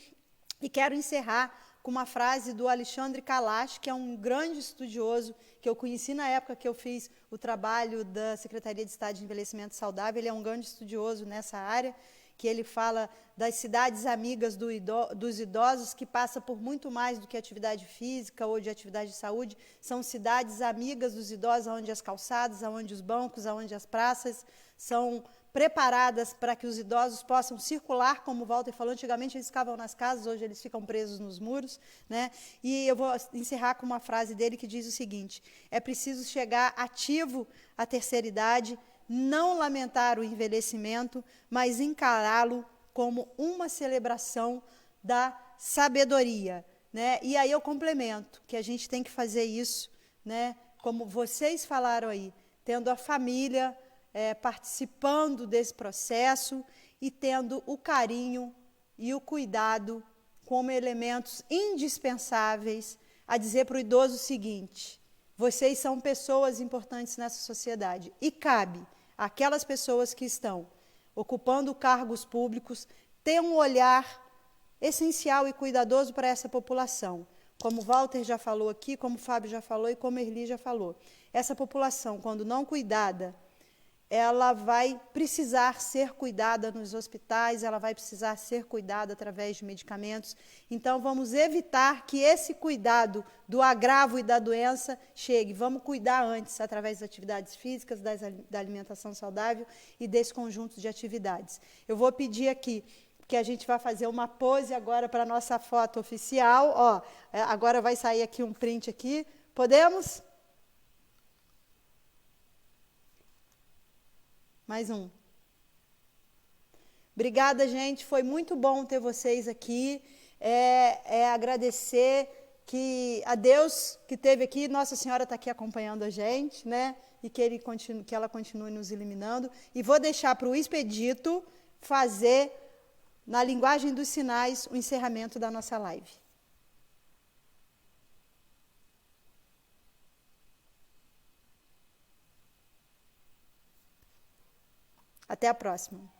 E quero encerrar com uma frase do Alexandre Kalash, que é um grande estudioso, que eu conheci na época que eu fiz o trabalho da Secretaria de Estado de Envelhecimento Saudável. Ele é um grande estudioso nessa área, que ele fala das cidades amigas dos idosos, que passa por muito mais do que atividade física ou de atividade de saúde. São cidades amigas dos idosos, onde as calçadas, onde os bancos, onde as praças são preparadas para que os idosos possam circular, como o Walter falou. Antigamente eles ficavam nas casas, hoje eles ficam presos nos muros, né? E eu vou encerrar com uma frase dele que diz o seguinte: é preciso chegar ativo à terceira idade, não lamentar o envelhecimento, mas encará-lo como uma celebração da sabedoria, né? E aí eu complemento que a gente tem que fazer isso, né? Como vocês falaram aí, tendo a família participando desse processo e tendo o carinho e o cuidado como elementos indispensáveis a dizer para o idoso o seguinte: vocês são pessoas importantes nessa sociedade, e cabe àquelas pessoas que estão ocupando cargos públicos ter um olhar essencial e cuidadoso para essa população. Como o Walter já falou aqui, como o Fábio já falou e como a Erli já falou, essa população, quando não cuidada, ela vai precisar ser cuidada nos hospitais, ela vai precisar ser cuidada através de medicamentos. Então, vamos evitar que esse cuidado do agravo e da doença chegue. Vamos cuidar antes, através das atividades físicas, da alimentação saudável e desse conjunto de atividades. Eu vou pedir aqui que a gente vai fazer uma pose agora para a nossa foto oficial. Agora vai sair aqui um print aqui. Podemos? Mais um. Obrigada, gente. Foi muito bom ter vocês aqui. Agradecer que a Deus que esteve aqui, Nossa Senhora está aqui acompanhando a gente, né? E que ela continue nos iluminando. E vou deixar para o Expedito fazer, na linguagem dos sinais, o encerramento da nossa live. Até a próxima.